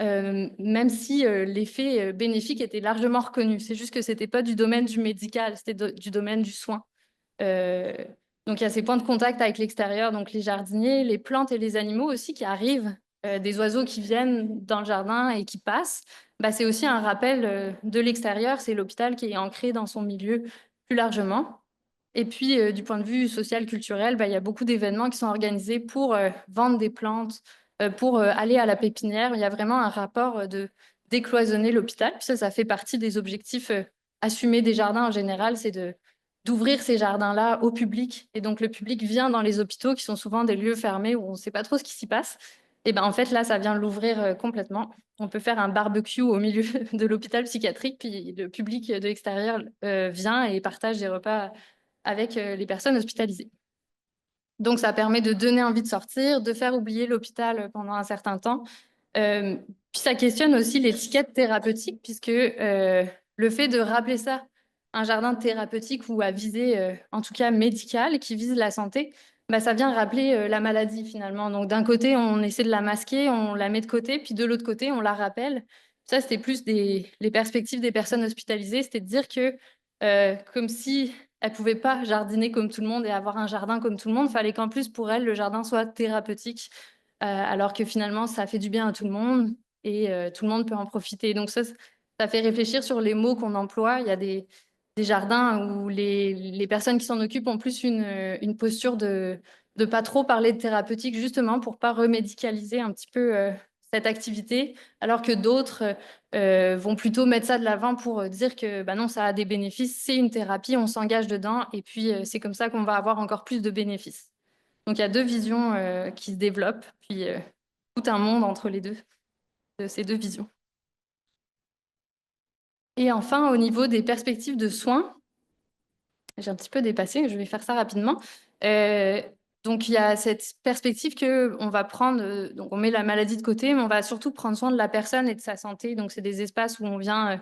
Même si l'effet bénéfique était largement reconnu. C'est juste que ce n'était pas du domaine du médical, c'était du domaine du soin. Euh, donc, il y a ces points de contact avec l'extérieur, donc les jardiniers, les plantes et les animaux aussi qui arrivent, des oiseaux qui viennent dans le jardin et qui passent. Bah, c'est aussi un rappel de l'extérieur, c'est l'hôpital qui est ancré dans son milieu plus largement. Et puis, du point de vue social, culturel, bah, il y a beaucoup d'événements qui sont organisés pour vendre des plantes, pour aller à la pépinière. Il y a vraiment un rapport de décloisonner l'hôpital. Puis ça fait partie des objectifs assumés des jardins en général, c'est d'ouvrir ces jardins-là au public. Et donc, le public vient dans les hôpitaux, qui sont souvent des lieux fermés où on ne sait pas trop ce qui s'y passe. Et ben, en fait, là, ça vient l'ouvrir complètement. On peut faire un barbecue au milieu de l'hôpital psychiatrique, puis le public de l'extérieur vient et partage des repas avec les personnes hospitalisées. Donc, ça permet de donner envie de sortir, de faire oublier l'hôpital pendant un certain temps. Puis, ça questionne aussi l'étiquette thérapeutique, puisque le fait de rappeler ça un jardin thérapeutique ou à visée, en tout cas médicale, qui vise la santé, bah, ça vient rappeler la maladie finalement. Donc, d'un côté, on essaie de la masquer, on la met de côté, puis de l'autre côté, on la rappelle. Ça, c'était plus les perspectives des personnes hospitalisées, c'était de dire que comme si elle pouvait pas jardiner comme tout le monde et avoir un jardin comme tout le monde. Il fallait qu'en plus, pour elle, le jardin soit thérapeutique, alors que finalement, ça fait du bien à tout le monde et tout le monde peut en profiter. Donc ça fait réfléchir sur les mots qu'on emploie. Il y a des jardins où les personnes qui s'en occupent ont plus une posture de pas trop parler de thérapeutique, justement pour pas remédicaliser un petit peu cette activité, alors que d'autres vont plutôt mettre ça de l'avant pour dire que bah non, ça a des bénéfices, c'est une thérapie, on s'engage dedans, et puis c'est comme ça qu'on va avoir encore plus de bénéfices. Donc il y a deux visions qui se développent, puis tout un monde entre les deux, de ces deux visions. Et enfin, au niveau des perspectives de soins, j'ai un petit peu dépassé, je vais faire ça rapidement. Donc il y a cette perspective que on va prendre, donc on met la maladie de côté, mais on va surtout prendre soin de la personne et de sa santé. Donc c'est des espaces où on vient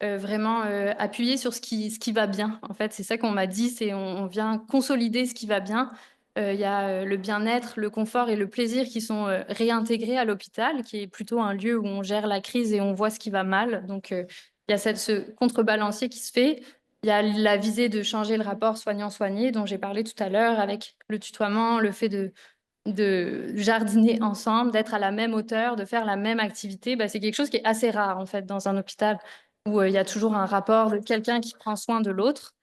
vraiment appuyer sur ce qui va bien. En fait, c'est ça qu'on m'a dit, c'est on vient consolider ce qui va bien. Il y a le bien-être, le confort et le plaisir qui sont réintégrés à l'hôpital, qui est plutôt un lieu où on gère la crise et on voit ce qui va mal. Donc il y a ce contrebalancier qui se fait. Il y a la visée de changer le rapport soignant-soigné dont j'ai parlé tout à l'heure avec le tutoiement, le fait de jardiner ensemble, d'être à la même hauteur, de faire la même activité. Bah, c'est quelque chose qui est assez rare en fait dans un hôpital où il y a toujours un rapport de quelqu'un qui prend soin de l'autre.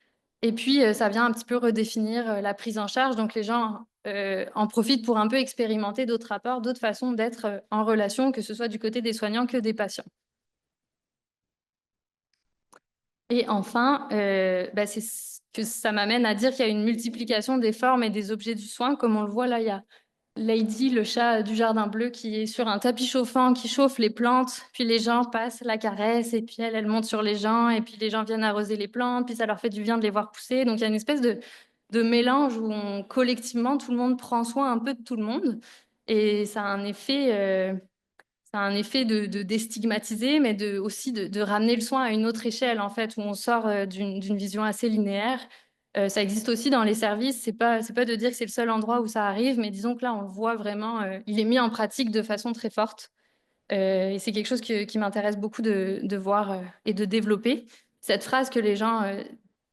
Et puis, ça vient un petit peu redéfinir la prise en charge. Donc, les gens en profitent pour un peu expérimenter d'autres rapports, d'autres façons d'être en relation, que ce soit du côté des soignants que des patients. Et enfin, c'est ce que ça m'amène à dire qu'il y a une multiplication des formes et des objets du soin. Comme on le voit là, il y a Lady, le chat du jardin bleu, qui est sur un tapis chauffant, qui chauffe les plantes. Puis les gens passent, la caressent, et puis elle monte sur les gens, et puis les gens viennent arroser les plantes, puis ça leur fait du bien de les voir pousser. Donc il y a une espèce de mélange où collectivement, tout le monde prend soin un peu de tout le monde. Et ça a un effet, de déstigmatiser, mais aussi de ramener le soin à une autre échelle, en fait, où on sort d'une vision assez linéaire. Ça existe aussi dans les services. C'est pas de dire que c'est le seul endroit où ça arrive, mais disons que là, on le voit vraiment, il est mis en pratique de façon très forte. Et c'est quelque chose qui m'intéresse beaucoup de voir et de développer. Cette phrase que les gens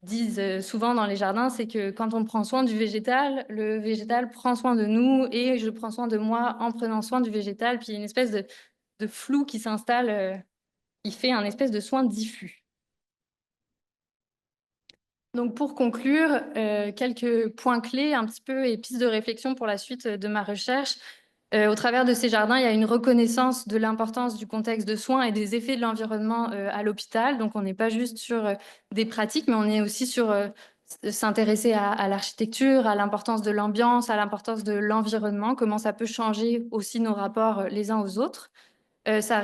disent souvent dans les jardins, c'est que quand on prend soin du végétal, le végétal prend soin de nous et je prends soin de moi en prenant soin du végétal. Puis il y a une espèce de flou qui s'installe, qui fait un espèce de soin diffus. Donc pour conclure, quelques points clés un petit peu et pistes de réflexion pour la suite de ma recherche. Au travers de ces jardins, il y a une reconnaissance de l'importance du contexte de soins et des effets de l'environnement à l'hôpital. Donc on n'est pas juste sur des pratiques, mais on est aussi sur s'intéresser à l'architecture, à l'importance de l'ambiance, à l'importance de l'environnement, comment ça peut changer aussi nos rapports les uns aux autres. Ça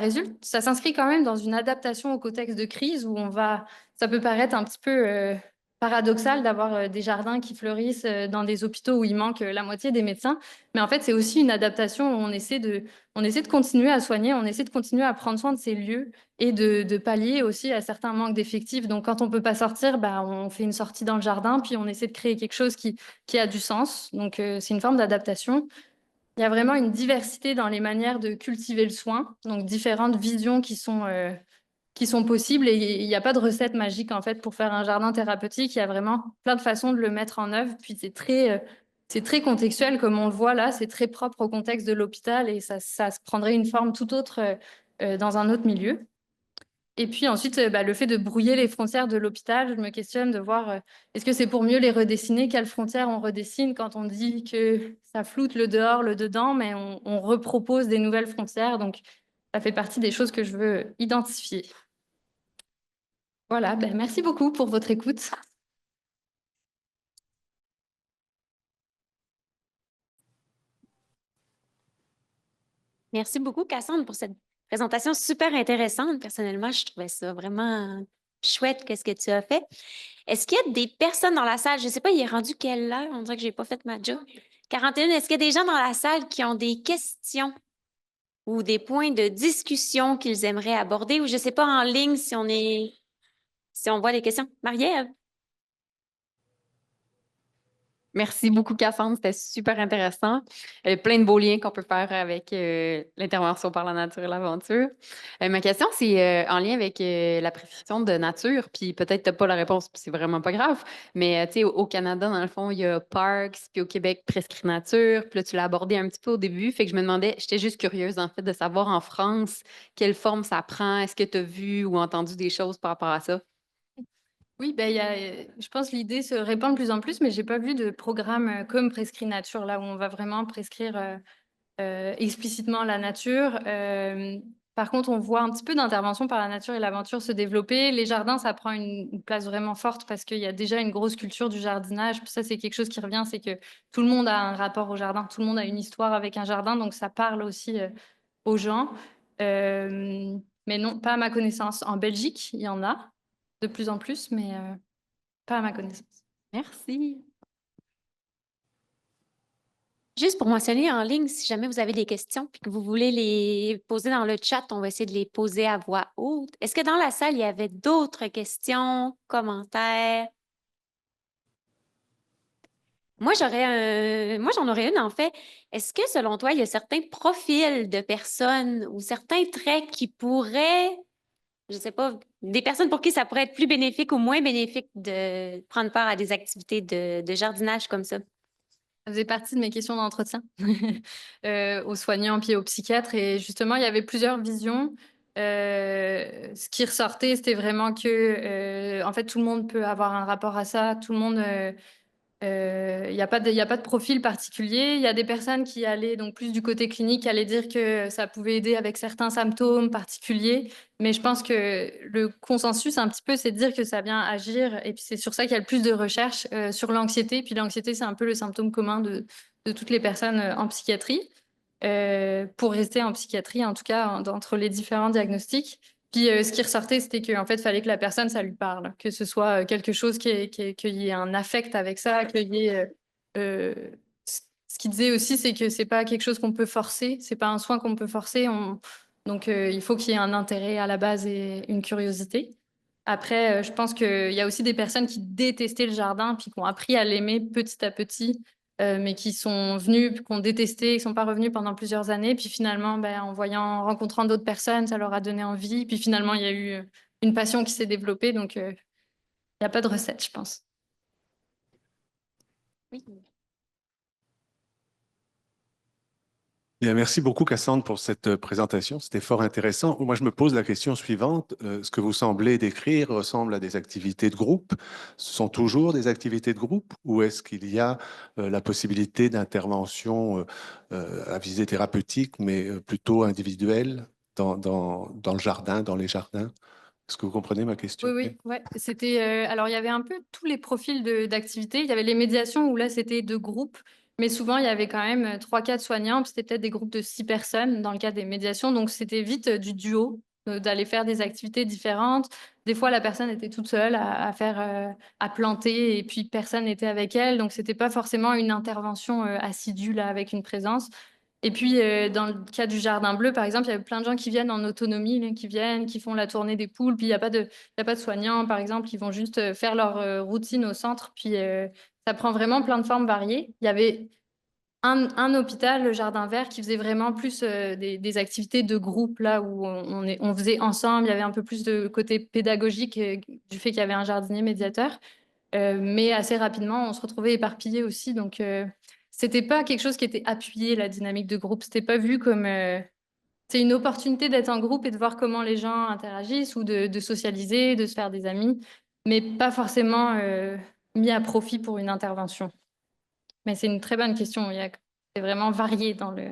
s'inscrit quand même dans une adaptation au contexte de crise où ça peut paraître un petit peu paradoxal d'avoir des jardins qui fleurissent dans des hôpitaux où il manque la moitié des médecins. Mais en fait, c'est aussi une adaptation où on essaie de continuer à soigner, on essaie de continuer à prendre soin de ces lieux et de pallier aussi à certains manques d'effectifs. Donc, quand on peut pas sortir, on fait une sortie dans le jardin, puis on essaie de créer quelque chose qui a du sens. Donc, c'est une forme d'adaptation. Il y a vraiment une diversité dans les manières de cultiver le soin, donc différentes visions qui sont possibles et il n'y a pas de recette magique en fait pour faire un jardin thérapeutique. Il y a vraiment plein de façons de le mettre en œuvre. Puis c'est très contextuel comme on le voit là, c'est très propre au contexte de l'hôpital et ça se prendrait une forme tout autre dans un autre milieu. Et puis ensuite, le fait de brouiller les frontières de l'hôpital, je me questionne de voir est-ce que c'est pour mieux les redessiner, quelles frontières on redessine quand on dit que ça floute le dehors, le dedans, mais on repropose des nouvelles frontières. Donc, ça fait partie des choses que je veux identifier. Voilà, merci beaucoup pour votre écoute. Merci beaucoup, Cassandre, pour cette présentation super intéressante. Personnellement, je trouvais ça vraiment chouette, qu'est-ce que tu as fait. Est-ce qu'il y a des personnes dans la salle? Je ne sais pas, il est rendu quelle heure? On dirait que je n'ai pas fait ma job. 41, est-ce qu'il y a des gens dans la salle qui ont des questions ou des points de discussion qu'ils aimeraient aborder? Ou je ne sais pas en ligne si on voit les questions. Marie-Ève? Merci beaucoup, Cassandre. C'était super intéressant. Plein de beaux liens qu'on peut faire avec l'intervention par la nature et l'aventure. Ma question, c'est en lien avec la prescription de nature. Puis peut-être tu n'as pas la réponse, puis c'est vraiment pas grave. Mais tu sais, au Canada, dans le fond, il y a Parks, puis au Québec, Prescrit Nature. Puis là, tu l'as abordé un petit peu au début. Fait que je me demandais, j'étais juste curieuse, en fait, de savoir en France, quelle forme ça prend. Est-ce que tu as vu ou entendu des choses par rapport à ça? Oui, je pense que l'idée se répand de plus en plus, mais j'ai pas vu de programme comme Prescrit Nature, là où on va vraiment prescrire explicitement la nature. Par contre, on voit un petit peu d'intervention par la nature et l'aventure se développer. Les jardins, ça prend une place vraiment forte parce qu'il y a déjà une grosse culture du jardinage. Puis ça, c'est quelque chose qui revient, c'est que tout le monde a un rapport au jardin, tout le monde a une histoire avec un jardin, donc ça parle aussi aux gens. Mais non, pas à ma connaissance. En Belgique, il y en a de plus en plus, mais pas à ma connaissance. Merci. Juste pour mentionner en ligne, si jamais vous avez des questions puis que vous voulez les poser dans le chat, on va essayer de les poser à voix haute. Est-ce que dans la salle, il y avait d'autres questions, commentaires? Moi, j'en aurais une en fait. Est-ce que selon toi, il y a certains profils de personnes ou certains traits qui pourraient, je ne sais pas, des personnes pour qui ça pourrait être plus bénéfique ou moins bénéfique de prendre part à des activités de jardinage comme ça? Ça faisait partie de mes questions d'entretien aux soignants puis aux psychiatres. Et justement, il y avait plusieurs visions. Ce qui ressortait, c'était vraiment que, en fait, tout le monde peut avoir un rapport à ça. Tout le monde Il n'y a pas de profil particulier. Il y a des personnes qui allaient, donc plus du côté clinique, qui allaient dire que ça pouvait aider avec certains symptômes particuliers. Mais je pense que le consensus, un petit peu, c'est de dire que ça vient agir. Et puis c'est sur ça qu'il y a le plus de recherches sur l'anxiété. Puis l'anxiété, c'est un peu le symptôme commun de toutes les personnes en psychiatrie. Pour rester en psychiatrie, en tout cas, entre les différents diagnostics. Puis ce qui ressortait, c'était qu'en fait, il fallait que la personne, ça lui parle, que ce soit quelque chose qu'il y ait un affect avec ça, qu'il y ait... ce qu'il disait aussi, c'est que c'est pas quelque chose qu'on peut forcer, c'est pas un soin qu'on peut forcer. Donc, il faut qu'il y ait un intérêt à la base et une curiosité. Après, je pense qu'il y a aussi des personnes qui détestaient le jardin, puis qui ont appris à l'aimer petit à petit, mais qui sont venus, qui ont détesté, qui sont pas revenus pendant plusieurs années. Puis finalement, ben, en rencontrant d'autres personnes, ça leur a donné envie. Puis finalement, il y a eu une passion qui s'est développée. Donc, il n'y a pas de recette, je pense. Oui. Bien, merci beaucoup, Cassandre, pour cette présentation. C'était fort intéressant. Moi, je me pose la question suivante. Ce que vous semblez décrire ressemble à des activités de groupe. Ce sont toujours des activités de groupe ou est-ce qu'il y a la possibilité d'intervention à visée thérapeutique, mais plutôt individuelle dans le jardin, dans les jardins? Est-ce que vous comprenez ma question? Oui. Ouais. C'était, alors, il y avait un peu tous les profils d'activités. Il y avait les médiations où là, c'était de groupes. Mais souvent, il y avait quand même 3, 4 soignants. Puis c'était peut-être des groupes de 6 personnes dans le cadre des médiations. Donc, c'était vite du duo, d'aller faire des activités différentes. Des fois, la personne était toute seule à faire, à planter et puis personne n'était avec elle. Donc, c'était pas forcément une intervention assidue là, avec une présence. Et puis, dans le cas du Jardin Bleu, par exemple, il y a plein de gens qui viennent en autonomie, là, qui viennent, qui font la tournée des poules. Puis, il n'y a pas de soignants, par exemple, qui vont juste faire leur routine au centre. Puis, ça prend vraiment plein de formes variées. Il y avait un hôpital, le Jardin Vert, qui faisait vraiment plus des activités de groupe, là, où on faisait ensemble. Il y avait un peu plus de côté pédagogique du fait qu'il y avait un jardinier médiateur. Mais assez rapidement, on se retrouvait éparpillés aussi. Donc, c'était pas quelque chose qui était appuyé, la dynamique de groupe. C'était pas vu comme c'est une opportunité d'être en groupe et de voir comment les gens interagissent ou de socialiser, de se faire des amis, mais pas forcément mis à profit pour une intervention. Mais c'est une très bonne question. C'est vraiment varié dans le.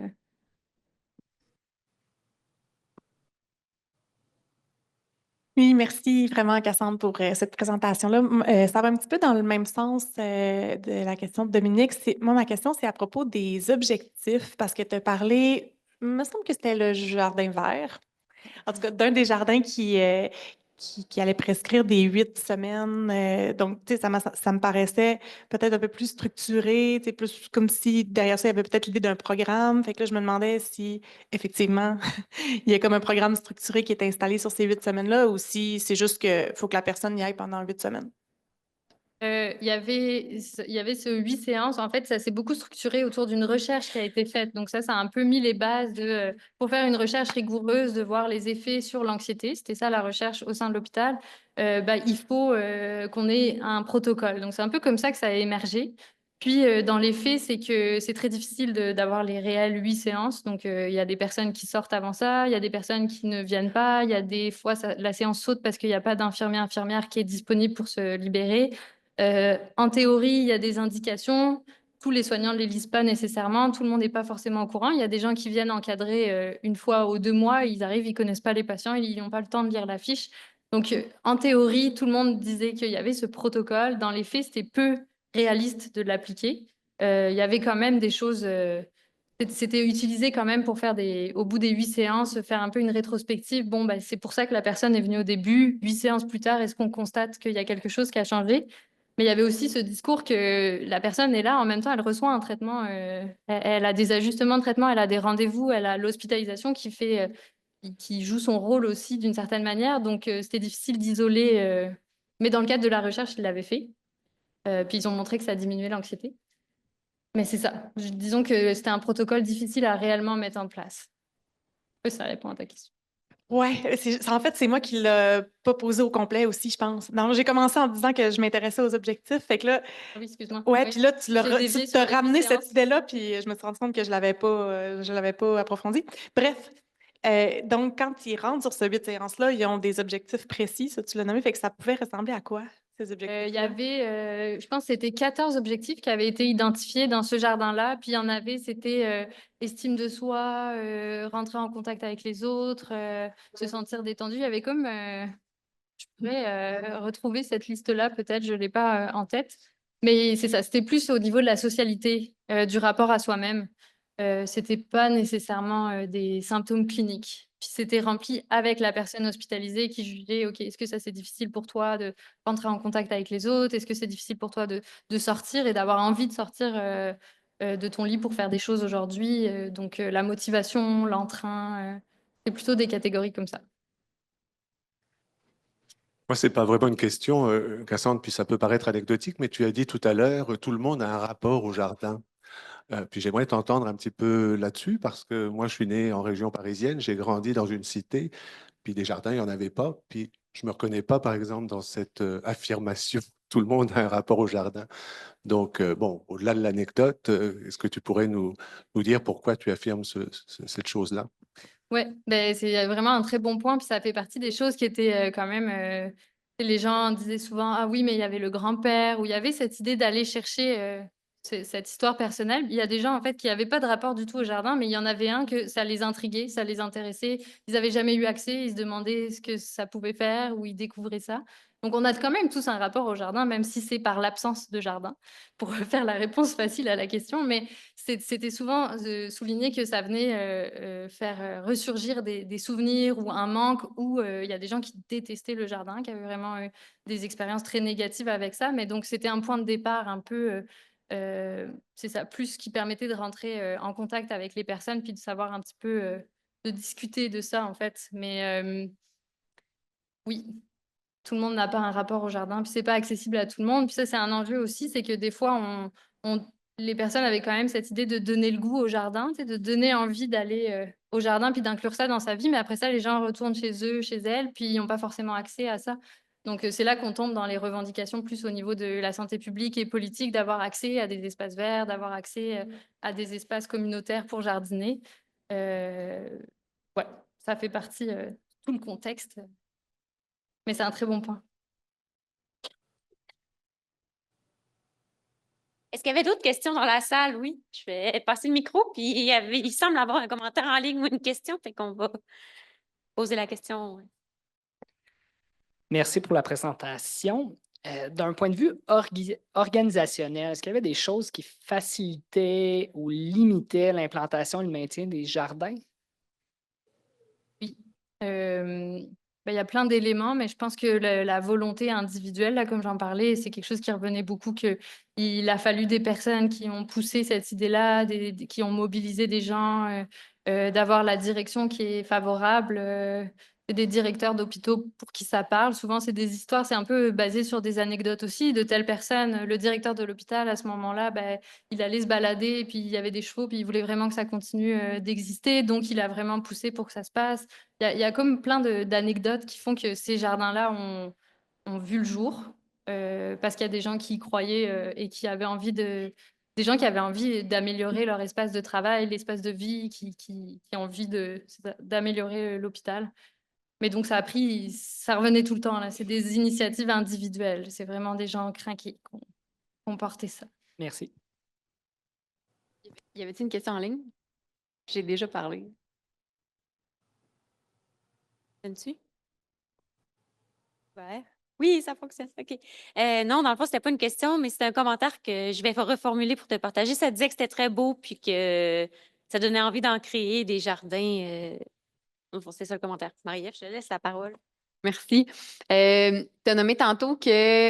Oui, merci vraiment, Cassandre, pour cette présentation-là. Ça va un petit peu dans le même sens de la question de Dominique. Moi, ma question, c'est à propos des objectifs, parce que tu as parlé, il me semble que c'était le jardin vert, en tout cas, d'un des jardins qui allait prescrire des 8 semaines. Donc, tu sais, ça me paraissait peut-être un peu plus structuré, tu sais, plus comme si derrière ça, il y avait peut-être l'idée d'un programme. Fait que là, je me demandais si, effectivement, il y a comme un programme structuré qui est installé sur ces 8 semaines-là ou si c'est juste qu'il faut que la personne y aille pendant 8 semaines. Il y avait ce 8 séances. En fait, ça s'est beaucoup structuré autour d'une recherche qui a été faite. Donc ça a un peu mis les bases pour faire une recherche rigoureuse, de voir les effets sur l'anxiété. C'était ça la recherche au sein de l'hôpital. Il faut qu'on ait un protocole. Donc c'est un peu comme ça que ça a émergé. Puis dans les faits, c'est que c'est très difficile d'avoir les réelles 8 séances. Donc il y a des personnes qui sortent avant ça, il y a des personnes qui ne viennent pas, il y a des fois la séance saute parce qu'il n'y a pas infirmière qui est disponible pour se libérer. En théorie, il y a des indications. Tous les soignants ne les lisent pas nécessairement. Tout le monde n'est pas forcément au courant. Il y a des gens qui viennent encadrer une fois ou 2 mois. Ils arrivent, ils connaissent pas les patients, ils n'ont pas le temps de lire la fiche. Donc, en théorie, tout le monde disait qu'il y avait ce protocole. Dans les faits, c'était peu réaliste de l'appliquer. Il y avait quand même des choses. C'était utilisé quand même pour faire au bout des 8 séances, faire un peu une rétrospective. Bon, bah, c'est pour ça que la personne est venue au début. 8 séances plus tard, est-ce qu'on constate qu'il y a quelque chose qui a changé? Mais il y avait aussi ce discours que la personne est là, en même temps, elle reçoit un traitement, elle a des ajustements de traitement, elle a des rendez-vous, elle a l'hospitalisation qui joue son rôle aussi d'une certaine manière. Donc, c'était difficile d'isoler. Mais dans le cadre de la recherche, ils l'avaient fait. Puis ils ont montré que ça diminuait l'anxiété. Mais c'est ça. Disons que c'était un protocole difficile à réellement mettre en place. Ça répond à ta question. Ouais, en fait, c'est moi qui l'ai pas posé au complet aussi, je pense. Non, j'ai commencé en disant que je m'intéressais aux objectifs. Fait que là, Ah oui, excuse-moi. ouais, Oui. puis là, tu J'ai dévié sur t'as les ramené 8 séances. cette idée-là, puis je me suis rendu compte que je l'avais pas approfondie. Bref, donc quand ils rentrent sur ce 8 séances-là, ils ont des objectifs précis, ça tu l'as nommé, fait que ça pouvait ressembler à quoi, ces objectifs? Il y avait, je pense que c'était 14 objectifs qui avaient été identifiés dans ce jardin-là. Puis il y en avait, c'était estime de soi, rentrer en contact avec les autres, se sentir détendu. Il y avait comme, je pourrais retrouver cette liste-là, peut-être, je ne l'ai pas en tête. Mais c'est ça, c'était plus au niveau de la socialité, du rapport à soi-même. C'était pas nécessairement des symptômes cliniques. Puis c'était rempli avec la personne hospitalisée qui jugeait, OK, est-ce que ça c'est difficile pour toi de rentrer en contact avec les autres? Est-ce que c'est difficile pour toi de sortir et d'avoir envie de sortir de ton lit pour faire des choses aujourd'hui? Donc la motivation, l'entrain, c'est plutôt des catégories comme ça. Moi, c'est pas vraiment une question, Cassandre, puis ça peut paraître anecdotique, mais tu as dit tout à l'heure, tout le monde a un rapport au jardin. Puis j'aimerais t'entendre un petit peu là-dessus, parce que moi, je suis né en région parisienne, j'ai grandi dans une cité, puis des jardins, il n'y en avait pas. Puis je me reconnais pas, par exemple, dans cette affirmation. Tout le monde a un rapport au jardin. Donc, bon, au-delà de l'anecdote, est-ce que tu pourrais nous dire pourquoi tu affirmes cette chose-là? Ouais, ben, c'est vraiment un très bon point, puis ça fait partie des choses qui étaient, quand même, les gens disaient souvent: «Ah oui, mais il y avait le grand-père», ou il y avait cette idée d'aller chercher, cette histoire personnelle. Il y a des gens, en fait, qui avaient pas de rapport du tout au jardin, mais il y en avait un que ça les intriguait, ça les intéressait. Ils avaient jamais eu accès, ils se demandaient ce que ça pouvait faire ou ils découvraient ça. Donc on a quand même tous un rapport au jardin, même si c'est par l'absence de jardin, pour faire la réponse facile à la question. Mais c'était souvent souligné que ça venait faire ressurgir des souvenirs ou un manque, ou il y a des gens qui détestaient le jardin, qui avaient vraiment des expériences très négatives avec ça. Mais donc, c'était un point de départ un peu, c'est ça, plus qui permettait de rentrer en contact avec les personnes, puis de savoir un petit peu, de discuter de ça, en fait. Mais oui, tout le monde n'a pas un rapport au jardin, puis c'est pas accessible à tout le monde. Puis ça, c'est un enjeu aussi, c'est que des fois, les personnes avaient quand même cette idée de donner le goût au jardin, tu sais, de donner envie d'aller au jardin, puis d'inclure ça dans sa vie. Mais après ça, les gens retournent chez eux, chez elles, puis ils n'ont pas forcément accès à ça. Donc c'est là qu'on tombe dans les revendications plus au niveau de la santé publique et politique, d'avoir accès à des espaces verts, d'avoir accès à des espaces communautaires pour jardiner. Euh, ouais, ça fait partie de tout le contexte, mais c'est un très bon point. Est-ce qu'il y avait d'autres questions dans la salle? Oui, je vais passer le micro, puis il semble avoir un commentaire en ligne ou une question, fait qu'on va poser la question. Merci pour la présentation. D'un point de vue organisationnel, est-ce qu'il y avait des choses qui facilitaient ou limitaient l'implantation et le maintien des jardins? Oui. Ben, il y a plein d'éléments, mais je pense que la volonté individuelle, là, comme j'en parlais, c'est quelque chose qui revenait beaucoup, qu'il a fallu des personnes qui ont poussé cette idée-là, qui ont mobilisé des gens, d'avoir la direction qui est favorable, des directeurs d'hôpitaux pour qui ça parle. Souvent, c'est des histoires, c'est un peu basé sur des anecdotes aussi de telle personne. Le directeur de l'hôpital, à ce moment-là, ben, il allait se balader, et puis il y avait des chevaux, puis il voulait vraiment que ça continue d'exister. Donc, il a vraiment poussé pour que ça se passe. Il y a comme plein d'anecdotes qui font que ces jardins-là ont vu le jour, parce qu'il y a des gens qui y croyaient et qui avaient envie des gens qui avaient envie d'améliorer leur espace de travail, l'espace de vie, qui ont envie d'améliorer l'hôpital. Mais donc, ça revenait tout le temps, là. C'est des initiatives individuelles. C'est vraiment des gens craqués qui ont porté ça. Merci. Y avait-il une question en ligne? J'ai déjà parlé. Fonctionne-tu? Ouais. Oui, ça fonctionne. OK. Non, dans le fond, c'était pas une question, mais c'était un commentaire que je vais reformuler pour te partager. Ça disait que c'était très beau, puis que ça donnait envie d'en créer des jardins. Dans le fond, c'est ça le commentaire. Marie-Ève, je te laisse la parole. Merci. Tu as nommé tantôt que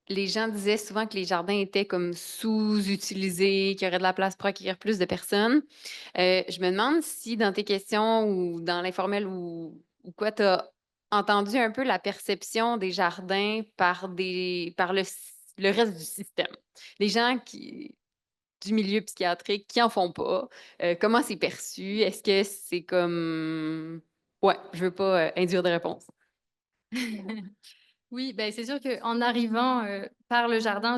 les gens disaient souvent que les jardins étaient comme sous-utilisés, qu'il y aurait de la place pour accueillir plus de personnes. Je me demande si dans tes questions ou dans l'informel ou quoi, tu as entendu un peu la perception des jardins par le reste du système. Les gens du milieu psychiatrique qui en font pas, comment c'est perçu? Est-ce que c'est comme... Ouais, je veux pas induire de réponse. Oui, ben, c'est sûr qu'en arrivant par le jardin,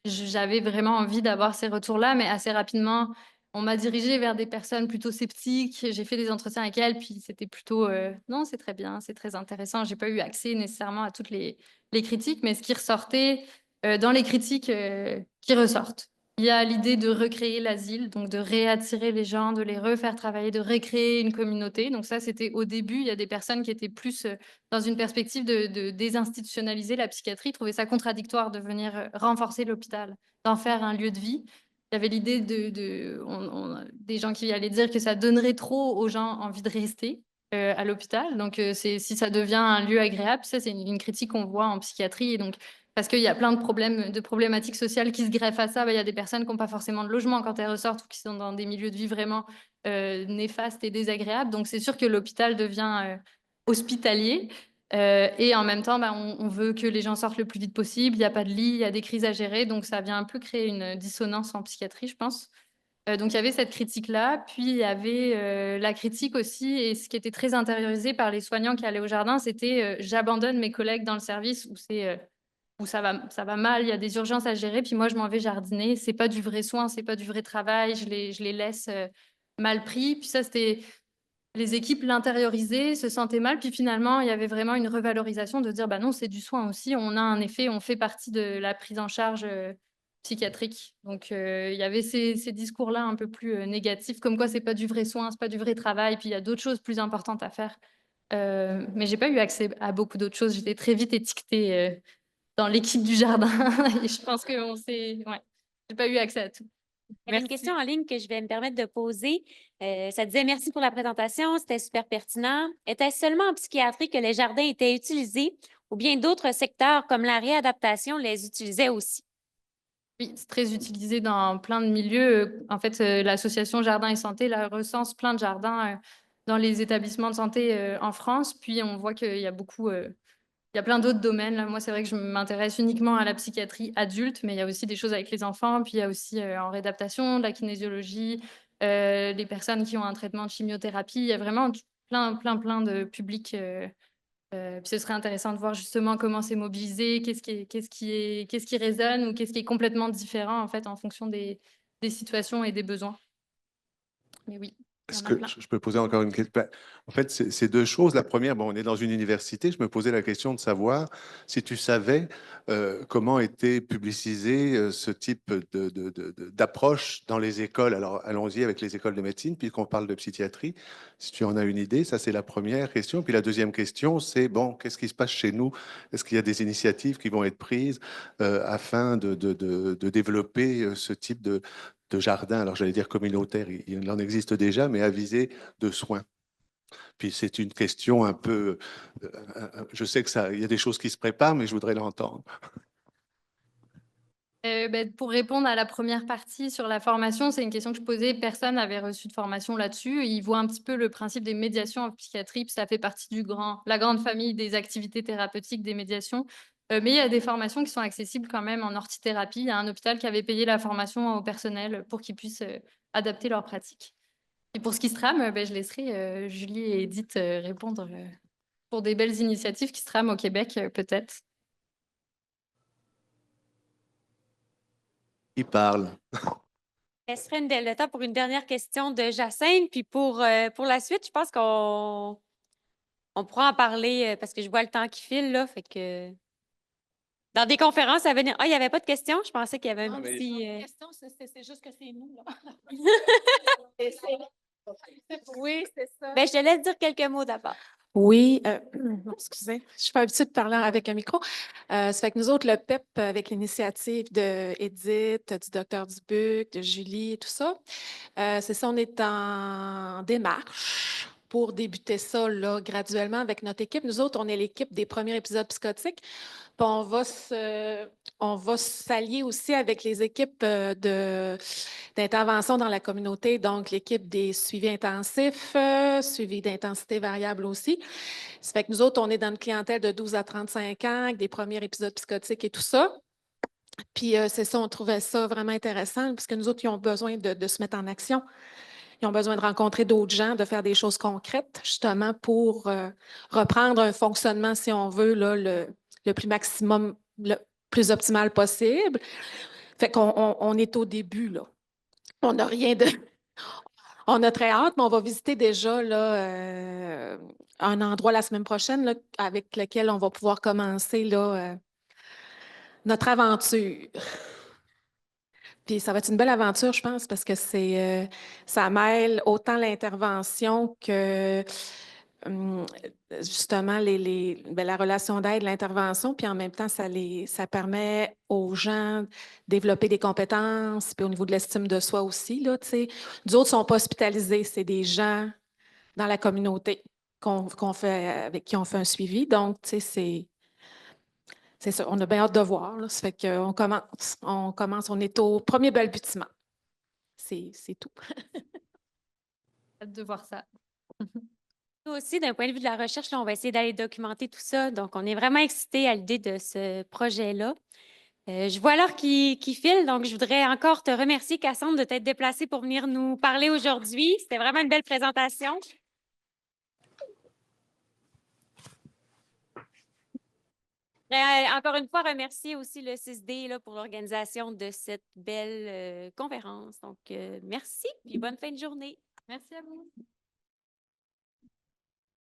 j'avais vraiment envie d'avoir ces retours-là, mais assez rapidement, on m'a dirigée vers des personnes plutôt sceptiques. J'ai fait des entretiens avec elles, puis c'était plutôt non, c'est très bien, c'est très intéressant. J'ai pas eu accès nécessairement à toutes les critiques, mais ce qui ressortait dans les critiques qui ressortent. Il y a l'idée de recréer l'asile, donc de réattirer les gens, de les refaire travailler, de recréer une communauté. Donc ça, c'était au début, il y a des personnes qui étaient plus dans une perspective de désinstitutionnaliser la psychiatrie, trouvaient ça contradictoire de venir renforcer l'hôpital, d'en faire un lieu de vie. Il y avait l'idée des gens qui allaient dire que ça donnerait trop aux gens envie de rester à l'hôpital. Donc, si ça devient un lieu agréable, ça, c'est une critique qu'on voit en psychiatrie. Et donc, parce qu'il y a plein de problématiques sociales qui se greffent à ça. Il y a des personnes qui n'ont pas forcément de logement quand elles ressortent ou qui sont dans des milieux de vie vraiment néfastes et désagréables. Donc, c'est sûr que l'hôpital devient hospitalier. Et en même temps, on veut que les gens sortent le plus vite possible. Il n'y a pas de lit, il y a des crises à gérer. Donc, ça vient un peu créer une dissonance en psychiatrie, je pense. Donc, il y avait cette critique-là. Puis, il y avait la critique aussi, et ce qui était très intériorisé par les soignants qui allaient au jardin, c'était j'abandonne mes collègues dans le service où ça va mal, il y a des urgences à gérer, puis moi, je m'en vais jardiner. C'est pas du vrai soin, c'est pas du vrai travail. Je les laisse mal pris. Puis ça, c'était... Les équipes l'intériorisaient, se sentaient mal, puis finalement, il y avait vraiment une revalorisation de dire, bah non, c'est du soin aussi, on a un effet, on fait partie de la prise en charge psychiatrique. Donc, il y avait ces discours-là un peu plus négatifs, comme quoi c'est pas du vrai soin, c'est pas du vrai travail, puis il y a d'autres choses plus importantes à faire. Mais j'ai pas eu accès à beaucoup d'autres choses. J'étais très vite étiquetée dans l'équipe du jardin, et je pense que ouais, j'ai pas eu accès à tout. Il y avait une question en ligne que je vais me permettre de poser. Ça disait merci pour la présentation, c'était super pertinent. Était-ce seulement en psychiatrie que les jardins étaient utilisés ou bien d'autres secteurs comme la réadaptation les utilisaient aussi? Oui, c'est très utilisé dans plein de milieux. En fait, l'association Jardin et Santé recense plein de jardins dans les établissements de santé en France. Puis on voit qu'il y a beaucoup, il y a plein d'autres domaines. Là, moi, c'est vrai que je m'intéresse uniquement à la psychiatrie adulte, mais il y a aussi des choses avec les enfants. Puis il y a aussi en réadaptation, de la kinésiologie, les personnes qui ont un traitement de chimiothérapie. Il y a vraiment plein de publics. Puis ce serait intéressant de voir justement comment c'est mobilisé, qu'est-ce qui résonne ou qu'est-ce qui est complètement différent en fait en fonction des situations et des besoins. Mais oui, il y Est-ce en a que plein. je peux poser encore une question? En fait, c'est deux choses. La première, bon, on est dans une université. Je me posais la question de savoir si tu savais comment était publicisé ce type d'approche dans les écoles. Alors, allons-y avec les écoles de médecine, puisqu'on parle de psychiatrie. Si tu en as une idée, ça, c'est la première question. Puis la deuxième question, c'est, bon, qu'est-ce qui se passe chez nous? Est-ce qu'il y a des initiatives qui vont être prises afin de développer ce type de jardin, alors j'allais dire communautaire, il en existe déjà, mais à visée de soins. Puis c'est une question un peu, je sais que il y a des choses qui se préparent, mais je voudrais l'entendre. Pour répondre à la première partie sur la formation, c'est une question que je posais. Personne n'avait reçu de formation là-dessus. Ils voient un petit peu le principe des médiations en psychiatrie, puis ça fait partie la grande famille des activités thérapeutiques des médiations. Mais il y a des formations qui sont accessibles quand même en orthithérapie. Il y a un hôpital qui avait payé la formation au personnel pour qu'ils puissent adapter leurs pratiques. Et pour ce qui se trame, je laisserai Julie et Edith répondre pour des belles initiatives qui se trament au Québec, peut-être. Qui parle? Ce serait le temps pour une dernière question de Jacinthe. Puis pour la suite, je pense qu'on pourra en parler parce que je vois le temps qui file, là. Fait que dans des conférences à venir. Ah, il n'y avait pas de questions? Je pensais qu'il y avait un petit. C'est juste que c'est nous, là. Oui, c'est ça. Je te laisse dire quelques mots d'abord. Oui, excusez, je suis pas habituée de parler avec un micro. Ça fait que nous autres, le PEP, avec l'initiative de Edith, du docteur Dubuc, de Julie et tout ça, c'est ça, on est en démarche pour débuter ça là, graduellement avec notre équipe. Nous autres, on est l'équipe des premiers épisodes psychotiques. Puis on va s'allier aussi avec les équipes d'intervention dans la communauté, donc l'équipe des suivis intensifs, suivis d'intensité variable aussi. Ça fait que nous autres, on est dans une clientèle de 12 à 35 ans, avec des premiers épisodes psychotiques et tout ça. Puis c'est ça, on trouvait ça vraiment intéressant, parce que nous autres, ils ont besoin de se mettre en action. Ils ont besoin de rencontrer d'autres gens, de faire des choses concrètes, justement, pour reprendre un fonctionnement, si on veut, là, le plus optimal possible. Fait qu'on est au début, là. On n'a rien de On a très hâte, mais on va visiter déjà là, un endroit la semaine prochaine là, avec lequel on va pouvoir commencer là, notre aventure. Puis ça va être une belle aventure, je pense, parce que ça mêle autant l'intervention que hum, justement la relation d'aide, l'intervention, puis en même temps, ça permet aux gens de développer des compétences, puis au niveau de l'estime de soi aussi, là, tu sais. D'autres ne sont pas hospitalisés, c'est des gens dans la communauté avec qui on fait un suivi. Donc, tu sais, c'est ça, on a bien hâte de voir, là. Ça fait qu'on commence, on est au premier balbutiement. C'est tout. Hâte de voir ça. Nous aussi, d'un point de vue de la recherche, là, on va essayer d'aller documenter tout ça. Donc, on est vraiment excités à l'idée de ce projet-là. Je vois l'heure qui file, donc je voudrais encore te remercier, Cassandre, de t'être déplacée pour venir nous parler aujourd'hui. C'était vraiment une belle présentation. Je voudrais, encore une fois, remercier aussi le 6D là, pour l'organisation de cette belle conférence. Donc, merci et bonne fin de journée. Merci à vous.